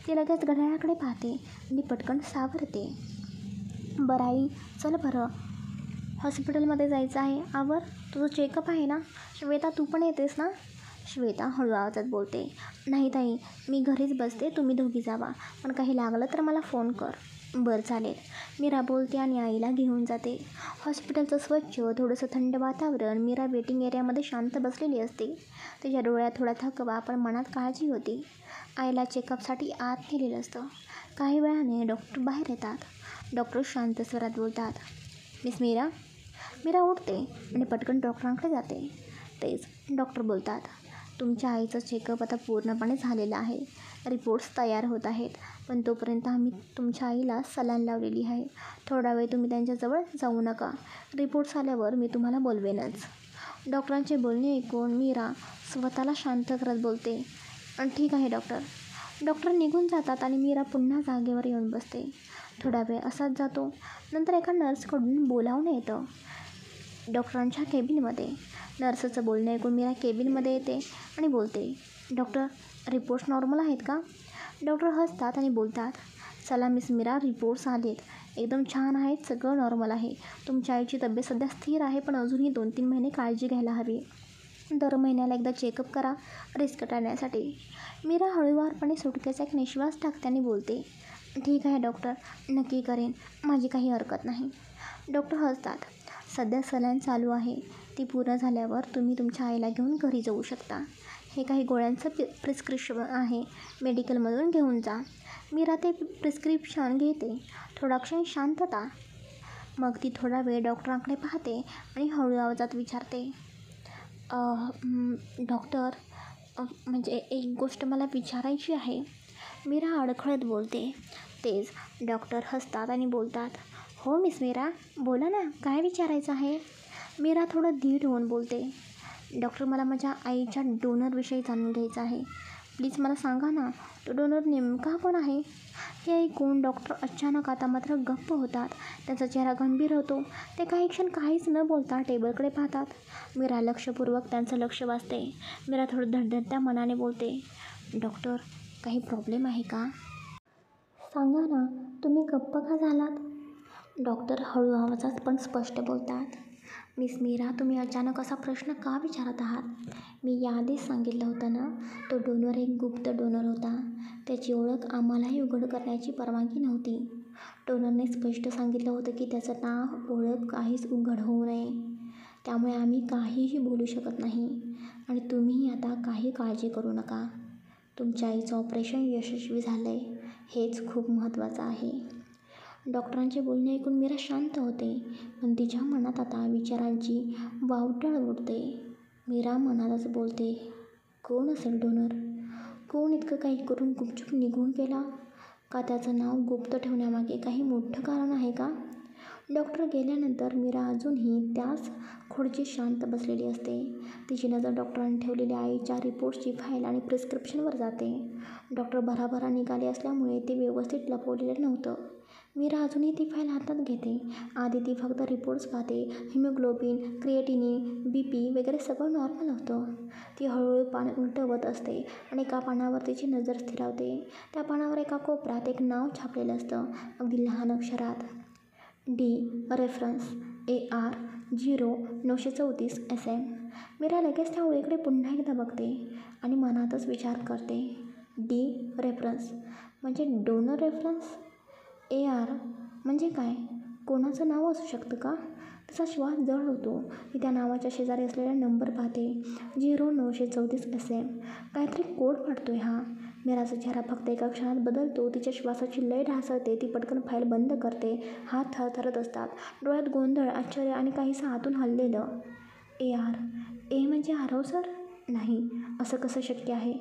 ती लगेच घड्याळाकडे पाहते आणि पटकन सावरते. बरं आई, चल बरं, हॉस्पिटलमध्ये जायचं आहे. आवर, तुझं चेकअप आहे ना. श्वेता, तू पण येतेस ना? श्वेता हळू आवाजात बोलते, नाही ताई, मी घरीच बसते, तुम्ही दोघी जावा. पण काही लागलं तर मला फोन कर. बरं चालेल. मीरा बोलते आणि आईला घेऊन जाते. हॉस्पिटलचं स्वच्छ थोडंसं थंड वातावरण. मीरा वेटिंग एरियामध्ये शांत बसलेली असते. तिच्या डोळ्यात थोडा थकवा पण मनात काळजी होती. आईला चेकअपसाठी आत नेलेलं असतं. काही वेळाने डॉक्टर बाहेर येतात. डॉक्टर शांत स्वरात बोलतात, मिस मीरा. मीरा उठते आणि पटकन डॉक्टरांकडे जाते. तेच डॉक्टर बोलतात, तुमच्या आईचं चेकअप आता पूर्णपणे झालेलं आहे. रिपोर्ट्स तयार होत आहेत, पण तोपर्यंत आम्ही तुमच्या आईला सलाईन लावलेली आहे. थोडा वेळ तुम्ही त्यांच्याजवळ जाऊ नका. रिपोर्ट्स आल्यावर मी तुम्हाला बोलवेनच. डॉक्टरांचे बोलणे ऐकून मीरा स्वतःला शांत करत बोलते, ठीक आहे डॉक्टर. डॉक्टर निघून जातात आणि मीरा पुन्हा जागेवर येऊन बसते. थोडा वेळ असाच जातो. नंतर एका नर्सकडून बोलावणं येतं डॉक्टरांच्या केबिनमध्ये. नर्सचं बोलणं ऐकून मीरा केबिनमध्ये येते आणि बोलते, डॉक्टर, रिपोर्ट्स नॉर्मल आहेत का? डॉक्टर हसतात आणि बोलतात, चला मिस मीरा, रिपोर्ट्स आलेत. एकदम छान आहेत, सगळं नॉर्मल आहे. तुमच्या आईची तब्येत सध्या स्थिर आहे, पण अजूनही 2-3 महिने काळजी घ्यायला हवी. दर महिन्याला एकदा चेकअप करा, रिस्क टाळण्यासाठी. मीरा हळूवारपणे सुटकेचा एक निश्वास टाकते आणि बोलते, ठीक आहे डॉक्टर, नक्की करेन. माझी काही हरकत नाही. डॉक्टर हसतात. सध्या सलाईन चालू आहे. ती पूर्ण झाल्यावर तुम्ही तुमच्या आईला घेऊन घरी जाऊ शकता. हे काही गोळ्यांचं प्रिस्क्रिप्शन आहे, मेडिकलमधून घेऊन जा. मीरा ते प्रिस्क्रिप्शन घेते. थोडा क्षण शांतता. मग ती थोडा वेळ डॉक्टरांकडे पाहते आणि हळू आवाजात विचारते, डॉक्टर, म्हणजे एक गोष्ट मला विचारायची आहे. मीरा अडखळत बोलते. तेच. डॉक्टर हसतात आणि बोलतात, हो मिस मीरा, बोला ना, काय विचारायचं आहे? मीरा थोडं धीर होऊन बोलते, डॉक्टर, मला माझ्या आईच्या डोनरविषयी जाणून घ्यायचं आहे. प्लीज मला सांगा ना, तो डोनर नेमका कोण आहे? हे ऐकून डॉक्टर अचानक आता मात्र गप्प होतात. त्यांचा चेहरा गंभीर होतो. ते काही क्षण काहीच न बोलता टेबलकडे पाहतात. मीरा लक्षपूर्वक त्यांचं लक्ष वाचते. मीरा थोडं धडधडत्या मनाने बोलते, डॉक्टर, काही प्रॉब्लेम आहे का? सांगा ना, तुम्ही गप्प का झालात? डॉक्टर हळू आवाजात पण स्पष्ट बोलतात, मिस मीरा, तुम्ही अचानक असा प्रश्न का विचारत आहात? मी याआधीच सांगितलं होतं ना, तो डोनर एक गुप्त डोनर होता. त्याची ओळख आम्हालाही उघड करण्याची परवानगी नव्हती. डोनरने स्पष्ट सांगितलं होतं की त्याचं नाव, ओळख काहीच उघड होऊ नये. त्यामुळे आम्ही काहीही बोलू शकत नाही. आणि तुम्हीही आता काही काळजी करू नका. तुमच्या आईचं ऑपरेशन यशस्वी झालं आहे, हेच खूप महत्त्वाचं आहे. डॉक्टरांचे बोलणे ऐकून मीरा शांत होते, पण तिच्या मनात आता विचारांची वावटळ उडते. मीरा मनातच बोलते, कोण असेल डोनर? कोण इतकं काही करून गुपचूप निघून गेला? का त्याचं नाव गुप्त ठेवण्यामागे काही मोठं कारण आहे का? डॉक्टर गेल्यानंतर मीरा अजूनही त्याच खुर्चीत शांत बसलेली असते. तिची नजर डॉक्टरांनी ठेवलेल्या आईच्या रिपोर्ट्सची फाईल आणि प्रिस्क्रिप्शनवर जाते. डॉक्टर भराभरा निघाले असल्यामुळे ते व्यवस्थित लपवलेलं नव्हतं. मीरा अजूनही ती फाईल हातात घेते. आधी ती फक्त रिपोर्ट्स पाहते. हिमोग्लोबिन, क्रिएटिनिन, BP वगैरे सगळं नॉर्मल होतं. ती हळूहळू पान उलटवत असते आणि एका पानावर तिची नजर स्थिरावते. त्या पानावर एका कोपऱ्यात एक नाव छापलेलं असतं, अगदी लहान अक्षरात, D reference AR 0934 SM. Meera लगेच त्या ओळीकडे पुन्हा एकदा बघते आणि मनातच विचार करते, D रेफरन्स म्हणजे डोनर रेफरन्स? AR म्हणजे काय? कोणाचं नाव असू शकतं का? तिचा श्वास जड होतो. ती त्या नावाच्या शेजारी असलेला नंबर पाहते, 0934 SM. काहीतरी कोड वाटतोय हा. मीराचा चेहरा फक्त एका क्षणात बदलतो. तिच्या श्वासाची लय ढासळते. ती पटकन फाईल बंद करते. हात थरथरत असतात. डोळ्यात गोंधळ, आश्चर्य आणि काहीसं आतून हललेलं. AR, A म्हणजे आरव सर? नाही, असं कसं शक्य आहे?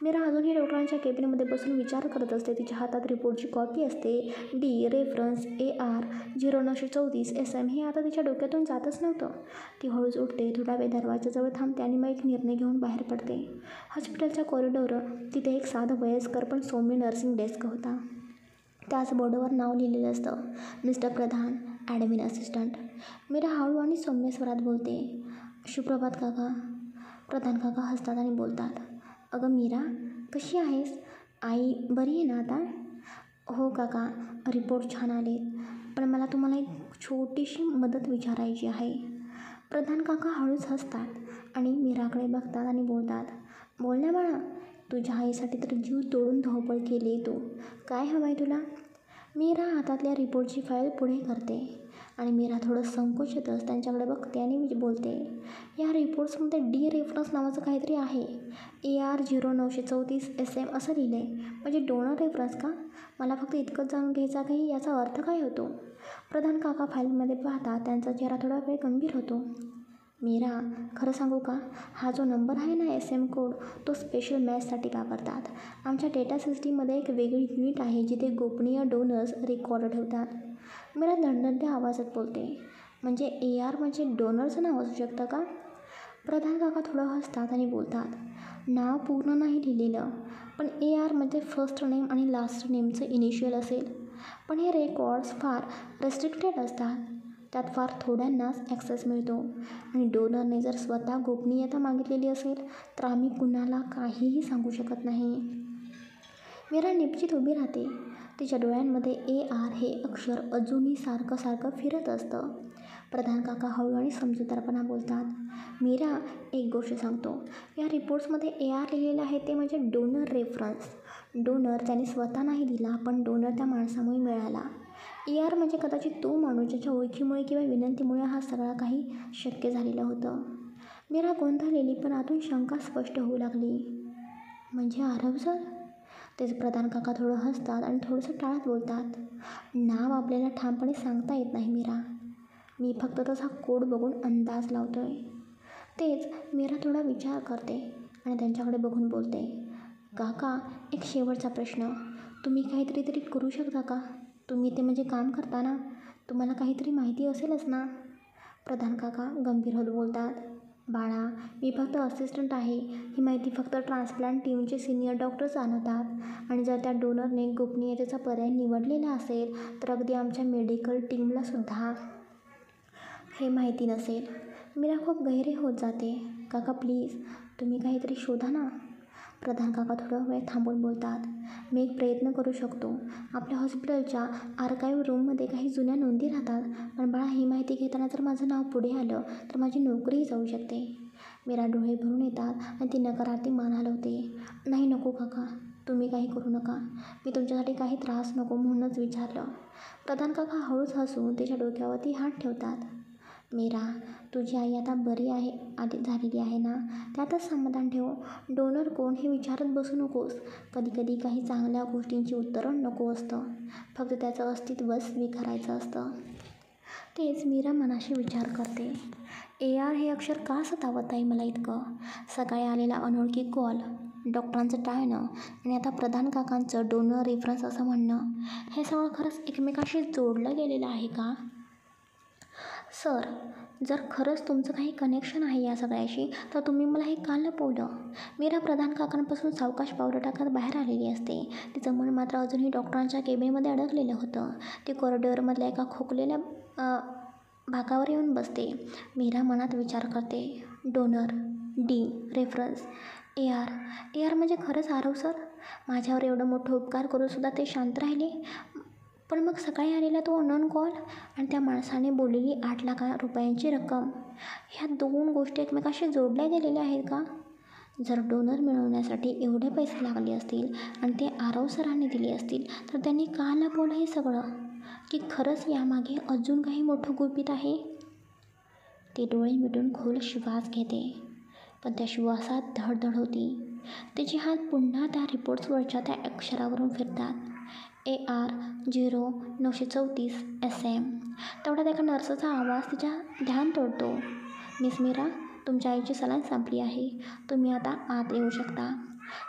मीरा अजूनही डॉक्टरांच्या केबिनमध्ये बसून विचार करत असते. तिच्या हातात रिपोर्टची कॉपी असते. D रेफरन्स AR 0934 SM हे आता तिच्या डोक्यातून जातच नव्हतं. ती हळूच उठते, थोडा वेळ दरवाजाजवळ थांबते आणि मग एक निर्णय घेऊन बाहेर पडते. हॉस्पिटलच्या कॉरिडॉर तिथे एक साधं वयस्कर पण सौम्य नर्सिंग डेस्क होता. त्याच बोर्डवर नाव लिहिलेलं असतं, मिस्टर प्रधान, ॲडमिन असिस्टंट. मीरा हळू आणि सौम्य स्वरात बोलते, सुप्रभात काका. प्रधान काका हसतात आणि बोलतात, अगं मीरा, कशी आहेस? आई बरी आहे ना आता? हो काका, रिपोर्ट छान आलेत, पण मला तुम्हाला एक छोटीशी मदत विचारायची आहे. प्रधान काका हळूच हसतात आणि मीराकडे बघतात आणि बोलतात, बोल ना बाळा, तुझ्या आईसाठी तर जीव तोडून धावपळ केली तू. काय हवं आहे तुला? मीरा हातातल्या रिपोर्टची फाईल पुढे करते आणि मीरा थोडं संकोचतच त्यांच्याकडे बघते आणि बोलते, या रिपोर्ट्समध्ये D रेफरन्स नावाचं काहीतरी आहे. AR 0934 SM असं लिहिलं आहे. म्हणजे डोनर रेफरन्स का? मला फक्त इतकंच जाणून घ्यायचं की याचा अर्थ काय होतो? प्रधान काका फाईलमध्ये पाहतात. त्यांचा चेहरा थोडा वेळ गंभीर होतो. मीरा, खरं सांगू का, हा जो नंबर आहे ना SM कोड, तो स्पेशल मॅचसाठी वापरतात. आमच्या डेटा सिस्टीममध्ये एक वेगळी युनिट आहे जिथे गोपनीय डोनर्स रेकॉर्ड ठेवतात. मीरा दणदणत्या आवाजात बोलते. म्हणजे AR म्हणजे डोनरचं नाव असू शकतं का? प्रधान काका थोडं हसतात आणि बोलतात. नाव पूर्ण नाही लिहिलेलं, पण AR म्हणजे फर्स्ट नेम आणि लास्ट नेमचं इनिशियल असेल. पण हे रेकॉर्ड्स फार रेस्ट्रिक्टेड असतात. त्यात फार थोड्यांनाच ॲक्सेस मिळतो आणि डोनरने जर स्वतः गोपनीयता मागितलेली असेल तर आम्ही कुणाला काहीही सांगू शकत नाही. मीरा निश्चित उभी राहते. तिच्या डोळ्यांमध्ये AR हे अक्षर अजूनही सारखं सारखं फिरत असतं. प्रधान काका हळू आणि समजूतदारपणा बोलतात. मीरा, एक गोष्ट सांगतो. या रिपोर्ट्समध्ये AR लिहिलेलं आहे ते म्हणजे डोनर रेफरन्स. डोनर त्याने स्वतः नाही दिला, पण डोनर त्या माणसामुळे मिळाला. AR म्हणजे कदाचित तो माणूस ज्याच्या ओळखीमुळे किंवा विनंतीमुळे हा सगळा काही शक्य झालेलं होतं. मीरा गोंधळलेली, पण आतून शंका स्पष्ट होऊ लागली. म्हणजे आरव सर? तेच प्रधान काका थोडं हसतात आणि थोडंसं टाळत बोलतात. नाव आपल्याला ठामपणे सांगता येत नाही मीरा. मी फक्त तसा कोड बघून अंदाज लावतोय. तेच मीरा थोडा विचार करते आणि त्यांच्याकडे बघून बोलते. काका, एक शेवटचा प्रश्न. तुम्ही काहीतरी करू शकता का? तुम्ही ते म्हणजे काम करता ना, तुम्हाला काहीतरी माहिती असेलच ना? प्रधान काका गंभीर होत बोलतात. बाळा, मी फक्त असिस्टंट आहे. ही माहिती फक्त ट्रान्सप्लांट टीमचे सिनियर डॉक्टर्स आणतात आणि जर त्या डोनरने गोपनीयतेचा पर्याय निवडलेला असेल तर अगदी आमच्या मेडिकल टीमलासुद्धा हे माहिती नसेल. मीरा खूप गहिरी होत जाते. काका प्लीज, तुम्ही काहीतरी शोधा ना. प्रधान काका थोडा वेळ थांबून बोलतात. मी एक प्रयत्न करू शकतो. आपल्या हॉस्पिटलच्या आर्काईव्ह रूममध्ये काही जुन्या नोंदी राहतात. पण बाळा, ही माहिती घेताना जर माझं नाव पुढे आलं तर माझी नोकरीही जाऊ शकते. मीरा डोळे भरून येतात आणि ती नकारार्थी मान हलवते. नाही, नको काका, तुम्ही काही करू नका. मी तुमच्यासाठी काही त्रास नको म्हणूनच विचारलं. प्रधान काका हळूच हसून तिच्या डोक्यावरती हात ठेवतात. मीरा, तुझी आई आता बरी आहे झालेली आहे ना, त्यातच समाधान ठेव. डोनर कोण हे विचारत बसू नकोस. कधीकधी काही चांगल्या गोष्टींची उत्तरं नको असतं, फक्त त्याचं अस्तित्व स्वीकारायचं असतं. तेच मीरा मनाशी विचार करते. AR हे अक्षर का सतावत आहे मला इतकं? सकाळी आलेला अनोळखी कॉल, डॉक्टरांचं टाळणं आणि आता प्रधान काकांचं डोनर रेफरन्स असं म्हणणं, हे सगळं खरंच एकमेकाशी जोडलं गेलेलं आहे का? सर, जर खरंच तुमचं काही कनेक्शन आहे या सगळ्याशी तर तुम्ही मला हे का लपवलं? मीरा प्रधान काकांपासून सावकाश पावलं टाकत बाहेर आलेली असते. तिचं मन मात्र अजूनही डॉक्टरांच्या केबिनमध्ये अडकलेलं होतं. ती कॉरिडॉरमधल्या एका खोकलेल्या भागावर येऊन बसते. मीरा मनात विचार करते. डोनर, D, रेफरन्स, AR म्हणजे खरंच आरव सर? माझ्यावर एवढं मोठं उपकार करूनसुद्धा ते शांत राहिले. पण मग सकाळी आलेला तो अननोन कॉल आणि त्या माणसाने बोललेली 8 लाख रुपयांची रक्कम, ह्या 2 गोष्टी एकमेकाशी जोडल्या गेलेल्या आहेत का? जर डोनर मिळवण्यासाठी एवढे पैसे लागले असतील आणि ते आरव सरांनी दिले असतील तर त्यांनी का लपवलं हे सगळं? की खरंच यामागे अजून काही मोठं गुपित आहे? ती डोळे मिटून खोल श्वास घेते, पण त्या श्वासात धडधड होती. तिचे हात पुन्हा त्या रिपोर्ट्सवरच्या त्या अक्षरावरून फिरतात. AR 0934 SM. तेवढ्यात एका नर्सचा आवाज तिच्या ध्यान तोडतो. मिस मीरा, तुमच्या आईची सलाईन संपली आहे. तुम्ही आता आत येऊ शकता.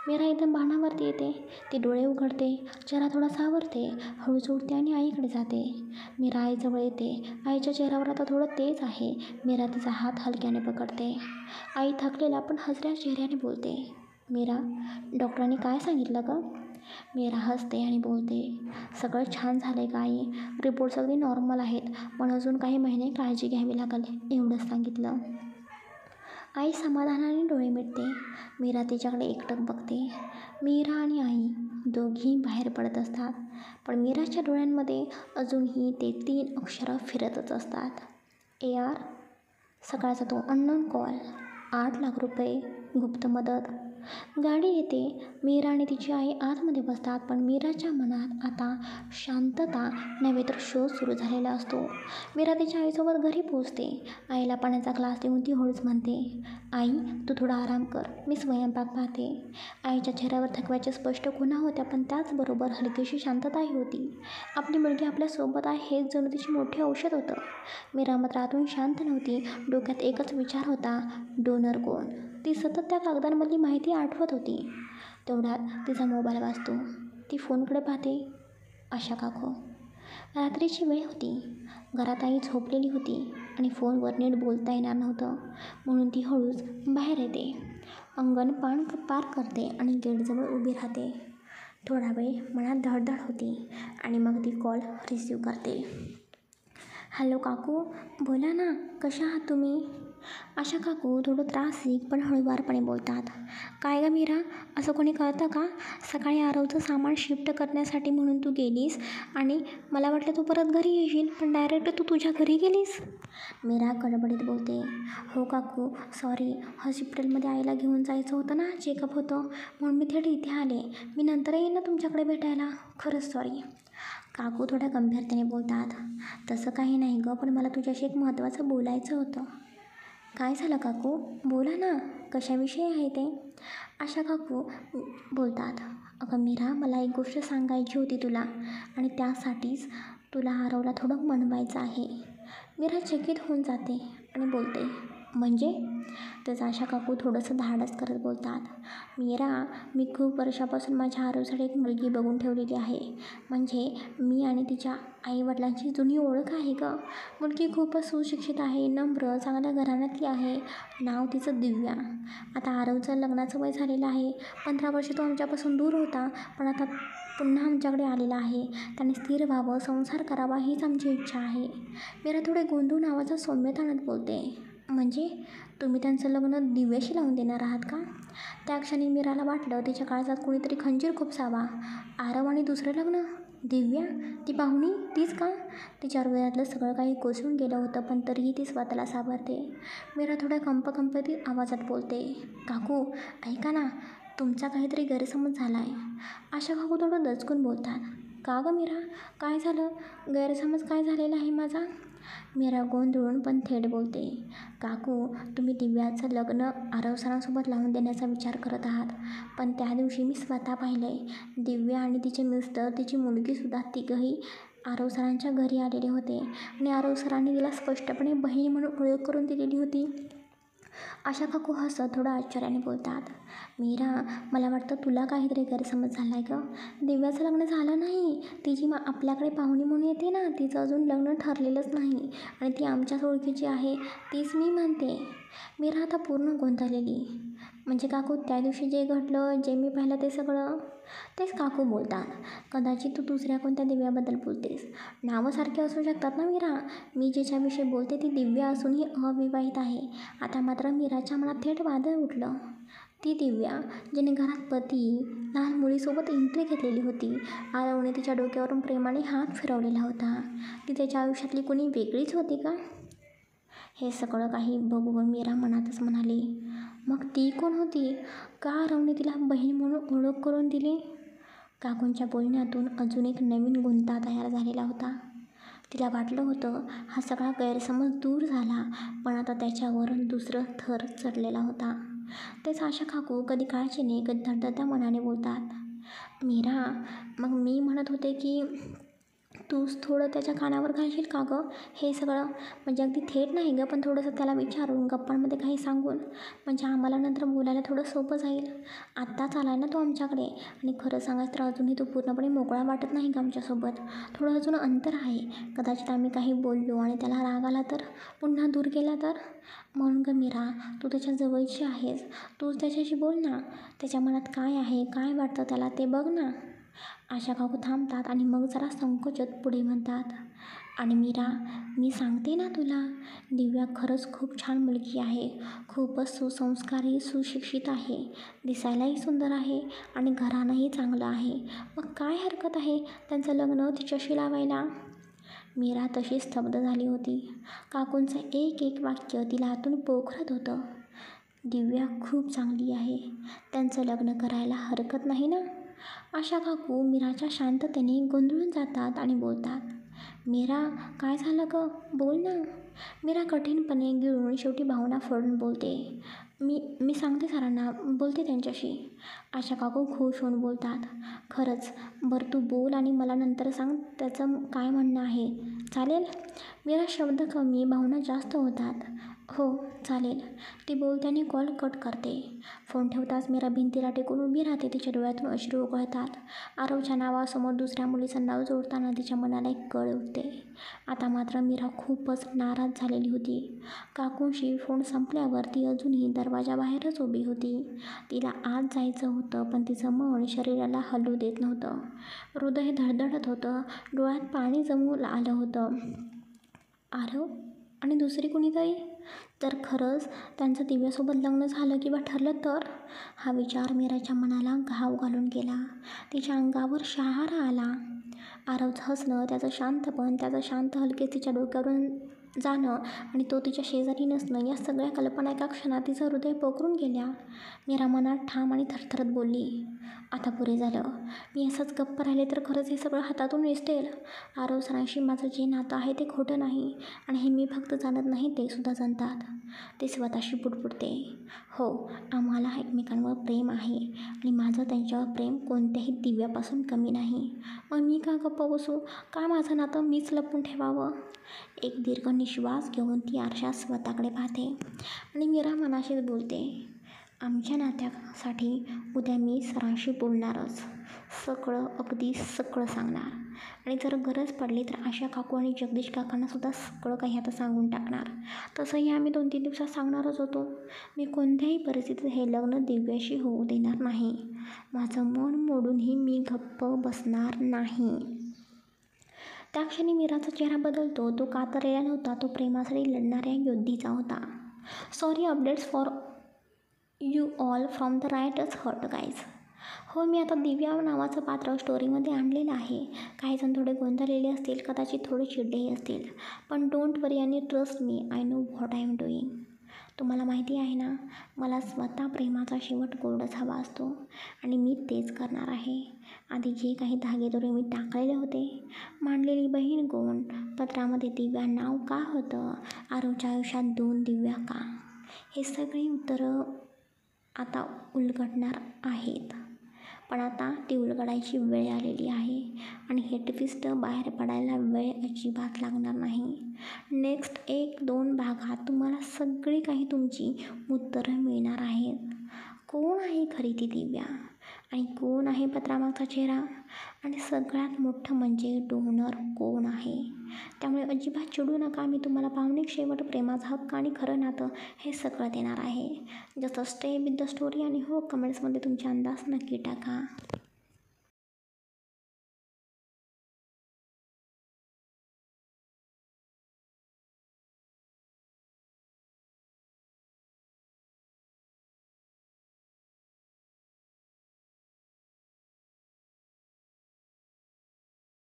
मीरा एकदम भानावरती येते. ती डोळे उघडते, चेहरा थोडा सावरते, हळूच उठते आणि आईकडे जाते. मीरा आईजवळ येते. आईच्या चेहऱ्यावर आता थोडं तेज आहे. मीरा तिचा हात हलक्याने पकडते. आई थकलेल्या पण हसऱ्या चेहऱ्याने बोलते. मीरा, डॉक्टरांनी काय सांगितलं गं? मीरा हसते आणि बोलते. सगळं छान झालं आहे का आई? रिपोर्ट्स अगदी नॉर्मल आहेत, पण अजून काही महिने काळजी घ्यावी लागेल, एवढंच सांगितलं. आई समाधानाने डोळे मिटते. मीरा तिच्याकडे एकटक बघते. मीरा आणि आई दोघीही बाहेर पडत असतात, पण मीराच्या डोळ्यांमध्ये अजूनही ते 3 अक्षरं फिरतच असतात. AR, सकाळचा तो अननोन कॉल, 8 लाख रुपये, गुप्त मदत, गाडी येते. मीरा आणि तिची आई आतमध्ये बसतात, पण मीराच्या मनात आता शांतता नव्हे तर शोध सुरू झालेला असतो. मीरा तिच्या आईसोबत घरी पोहोचते. आईला पाण्याचा ग्लास देऊन ती हळूच म्हणते, आई तू थोडा आराम कर, मी स्वयंपाक पाहते. आईच्या चेहऱ्यावर थकव्याच्या स्पष्ट खुणा होत्या, पण त्याचबरोबर हलकीशी शांतताही होती. आपली मुलगी आपल्यासोबत आहे हेच जणू तिचे मोठे औषध होतं. मीरा मात्र आतून शांत नव्हती. डोक्यात एकच विचार होता, डोनर कोण? ती सतत त्या कागदांमधली माहिती आठवत होती. तेवढ्यात तिचा मोबाईल वाजतो. ती फोनकडे पाहते. आशा काकू. रात्रीची वेळ होती. घरात आई झोपलेली होती आणि फोनवर नीट बोलता येणार नव्हतं, म्हणून ती हळूच बाहेर येते. अंगण पार करते आणि गेटजवळ उभी राहते. थोडा वेळ मनात धडधड होती आणि मग ती कॉल रिसीव्ह करते. हॅलो काकू, बोला ना, कशा आहात तुम्ही? आशा काकू थोडं त्रासिक पण हळूवारपणे बोलतात. काय गं मीरा, असं कोणी कळतं का? सकाळी आरवचं सामान शिफ्ट करण्यासाठी म्हणून तू गेलीस आणि मला वाटलं तू परत घरी येशील, पण डायरेक्ट तू तुझ्या घरी गेलीस. मीरा गडबडीत बोलते. हो काकू, सॉरी, हॉस्पिटलमध्ये आईला घेऊन जायचं होतं ना, चेकअप होतं, म्हणून मी थेट इथे आले. मी नंतर येईन ना तुमच्याकडे भेटायला. खरंच सॉरी. काकू थोड्या गंभीरतेने बोलतात. तसं काही नाही गं, पण मला तुझ्याशी एक महत्त्वाचं बोलायचं होतं. काय झालं काकू, बोला ना, कशाविषयी आहे ते? आशा काकू बोलतात. अगं मीरा, मला एक गोष्ट सांगायची होती तुला आणि त्यासाठीच तुला आरवला थोडं मनवायचं आहे. मीरा चकित होऊन जाते आणि बोलते, म्हणजे? त्याचं आशा काकू थोडंसं धाडस करत बोलतात. मीरा, मी खूप वर्षापासून माझ्या आरवसाठी एक मुलगी बघून ठेवलेली आहे. म्हणजे मी आणि तिच्या आईवडिलांची जुनी ओळख आहे गं. मुलगी खूपच सुशिक्षित आहे, नम्र, चांगल्या घराण्यातली आहे. नाव तिचं दिव्या. आता आरवचं लग्नाचं वय झालेलं आहे. 15 वर्षे तो आमच्यापासून दूर होता, पण आता पुन्हा आमच्याकडे आलेला आहे. त्याने स्थिर व्हावं, संसार करावा हीच आमची इच्छा आहे. मीरा थोडे गोंधळून आवाजात सौम्यता आणत बोलते. म्हणजे तुम्ही त्यांचं लग्न दिव्याशी लावून देणार आहात का? त्या क्षणी मीराला वाटलं तिच्या काळजात कुणीतरी खंजीर खुपसावा. आरव आणि दुसरं लग्न? दिव्या, ती पाहुणी, तीच का? तिच्या हृदयातलं सगळं काही कोसळून गेलं होतं, पण तरीही ती स्वतःला सावरते. मीरा थोड्या कंपकंपित आवाजात बोलते. काकू ऐका ना, तुमचा काहीतरी गैरसमज झाला आहे. आशा काकू थोडं दचकून बोलतात. का गं मीरा, काय झालं? गैरसमज काय झालेला आहे माझा? मीरा गोंधळून पण थेट बोलते. काकू, तुम्ही दिव्याचं लग्न आरव सरांसोबत लावून देण्याचा विचार करत आहात, पण त्या दिवशी मी स्वतः पाहिलंय. दिव्या आणि तिचे मिस्टर, तिची मुलगीसुद्धा तिघंही आरव सरांच्या घरी आलेले होते आणि आरव सरांनी तिला स्पष्टपणे बहीण म्हणून ओळख करून दिलेली होती. आशा काकू हसत थोडं आश्चर्याने बोलतात. मीरा, मला वाटतं तुला काहीतरी गैरसमज झाला आहे गं. दिव्याचं लग्न झालं नाही. ती जी आपल्याकडे पाहुणी म्हणून येते ना, तिचं अजून लग्न ठरलेलंच नाही आणि ती आमच्याच ओळखीची आहे, तीच मी म्हणते. मीरा आता पूर्ण गोंधळलेली. म्हणजे काकू, त्या दिवशी जे घडलं, जे मी पाहिलं ते सगळं? तेच काकू बोलतात. कदाचित तू दुसऱ्या कोणत्या दिव्याबद्दल बोलतेस. नावं सारखी असू शकतात ना मीरा. मी जिच्याविषयी बोलते ती दिव्या असूनही अविवाहित आहे. आता मात्र मीराच्या मनात थेट वादळ उठलं. ती दिव्या, जिने घरात पती, लहान मुलीसोबत एंट्री घेतलेली होती. आरवने तिच्या डोक्यावरून प्रेमाने हात फिरवलेला होता. ती त्याच्या आयुष्यातली कुणी वेगळीच होती का? हे सगळं काही बघून मीरा मनातच म्हणाली, मग ती कोण होती? का आरवने तिला बहीण म्हणून ओळख करून दिली? काकूंच्या बोलण्यातून अजून एक नवीन गुंता तयार झालेला होता. तिला वाटलं होतं हा सगळा गैरसमज दूर झाला, पण आता त्याच्यावर दुसरं थर चढलेला होता. तेच आशा काकू कधी काळजीने, कधी धडधडत्या मनाने बोलतात. मीरा, मग मी म्हणत होते की तूच थोडं त्याच्या कानावर घालशील का गं हे सगळं? म्हणजे अगदी थेट नाही गं, पण थोडंसं त्याला विचारून, गप्पांमध्ये काही सांगून, म्हणजे आम्हाला नंतर बोलायला थोडं सोपं जाईल. आत्ताच आला आहे ना तो आमच्याकडे आणि खरं सांगायचं तर अजूनही तो पूर्णपणे मोकळा वाटत नाही गं आमच्यासोबत. थोडं अजून अंतर आहे. कदाचित आम्ही काही बोललो आणि त्याला राग आला तर, पुन्हा दूर गेला तर? म्हणून गं मीरा, तू त्याच्या जवळची आहेस, तूच त्याच्याशी बोल ना. त्याच्या मनात काय आहे, काय वाटतं त्याला ते बघ ना. आशा काकू थांबतात आणि मग जरा संकोचत पुढे म्हणतात. आणि मीरा, मी सांगते ना तुला, दिव्या खरंच खूप छान मुलगी आहे. खूपच सुसंस्कारी, सुशिक्षित आहे. दिसायलाही सुंदर आहे आणि घराणंही चांगलं आहे. मग काय हरकत आहे त्यांचं लग्न तिच्याशी लावायला? मीरा तशी स्तब्ध झाली होती. काकूंचं एक एक वाक्य तिला आतून पोखरत होतं. दिव्या खूप चांगली आहे, त्यांचं लग्न करायला हरकत नाही ना? आशा काकू मीराच्या शांततेने गोंधळून जातात आणि बोलतात. मीरा, काय झालं गं? बोल ना. मीरा कठीणपणे गिळून शेवटी भावना फोडून बोलते. मी मी सांगते सरांना, बोलते त्यांच्याशी. आशा काकू खुश होऊन बोलतात. खरंच? बरं तू बोल आणि मला नंतर सांग त्याचं काय म्हणणं आहे, चालेल? मीरा शब्द कमी, भावना जास्त होतात. हो चालेल, ती बोलत्याने कॉल कट करते. फोन ठेवताच मीरा भिंतीला टेकून उभी राहते. तिच्या डोळ्यातून अश्रू उकळतात. आरवच्या नावासमोर दुसऱ्या मुलीचं नाव जोडताना तिच्या मनाला एक कळ उठते. आता मात्र मीरा खूपच नाराज झालेली होती. काकूंशी फोन संपल्यावर ती अजूनही दरवाजाबाहेरच उभी होती. तिला आत जायचं होतं, पण तिचं मन शरीराला हलू देत नव्हतं. हृदय धडधडत होतं, डोळ्यात पाणी जमू आलं होतं. आरव आणि दुसरी कुणीतरी? तर खरंच त्यांचं दिव्यासोबत लग्न झालं किंवा ठरलं तर? हा विचार मीराच्या मनाला घाव घालून गेला. तिच्या अंगावर शहारा आला. आरवचं हसणं, त्याचं शांतपण, त्याचं शांत हलकेच तिच्या डोक्यावरून जाणं आणि तो तिच्या शेजारी नसणं, या सगळ्या कल्पना एका क्षणात तिचं हृदय पोखरून गेल्या. मीरा मनात ठाम आणि थरथरत बोलली, आता पुरे झालं. मी असंच गप्प राहिले तर खरंच हे सगळं हातातून निसटेल. आरव सरांशी माझं जे नातं आहे ते खोटं नाही आणि हे मी फक्त जाणत नाही, ते सुद्धा जाणतात. ते स्वतःशी पुटपुटते. हो, आम्हाला एकमेकांवर प्रेम आहे आणि माझं त्यांच्यावर प्रेम कोणत्याही दिव्यापासून कमी नाही. मग मी का गप्प बसू? का माझं नातं मीच लपवून ठेवावं? एक दीर्घ निश्वास घेऊन ती आरशात स्वतःकडे पाहते आणि मीरा मनाशीच बोलते. आमच्या नात्यासाठी उद्या मी सरांशी बोलणारच. सगळं, अगदी सगळं सांगणार. आणि जर गरज पडली तर आशा काकू आणि जगदीश काकांना सुद्धा सगळं काही आता सांगून टाकणार. तसंही आम्ही 2-3 दिवसात सांगणारच होतो. मी कोणत्याही परिस्थितीत हे लग्न दिव्याशी होऊ देणार नाही. माझं मन मोडूनही मी गप्प बसणार नाही. त्या क्षणी मीराचा चेहरा बदलतो. तो कातरलेला नव्हता, तो प्रेमासाठी लढणाऱ्या योद्धीचा होता. Sorry updates for you all from the writers heart guys. हो, मी आता दिव्या नावाचं पात्र स्टोरीमध्ये आणलेलं आहे. काहीजण थोडे गोंधळलेले असतील, कदाचित थोडे चिडलेही असतील, पण डोंट वरी आणि trust me, I know what I am doing. तुम्हाला माहिती आहे ना, मला स्वतः प्रेमाचा शेवट गोडच हवा असतो आणि मी तेच करणार आहे. आधी जे काही धागेदोरे मी टाकलेले होते, मांडलेली बहीण कोण, पत्रामध्ये दिव्या नाव का होतं, आरवच्या आयुष्यात 2 दिव्या का, हे सगळी उत्तरं आता उलगडणार आहेत. पण आता ती उलगडायची वेळ आलेली आहे आणि हे ट्विस्ट बाहेर पडायला वेळ अजिबात लागणार नाही. नेक्स्ट 1-2 भागात तुम्हाला सगळी काही तुमची उत्तरं मिळणार आहेत. कोण आहे खरी ती दिव्या आणि कोण आहे पत्रामागचा चेहरा आणि सगळ्यात मोठं म्हणजे डोनर कोण आहे. त्यामुळे अजिबात चिडू नका. मी तुम्हाला भावनिक शेवट, प्रेमाचा हक्क आणि खरं नातं हे सगळं देणार आहे. जसं स्टे विथ द स्टोरी. आणि हो, कमेंट्समध्ये तुमचे अंदाज नक्की टाका.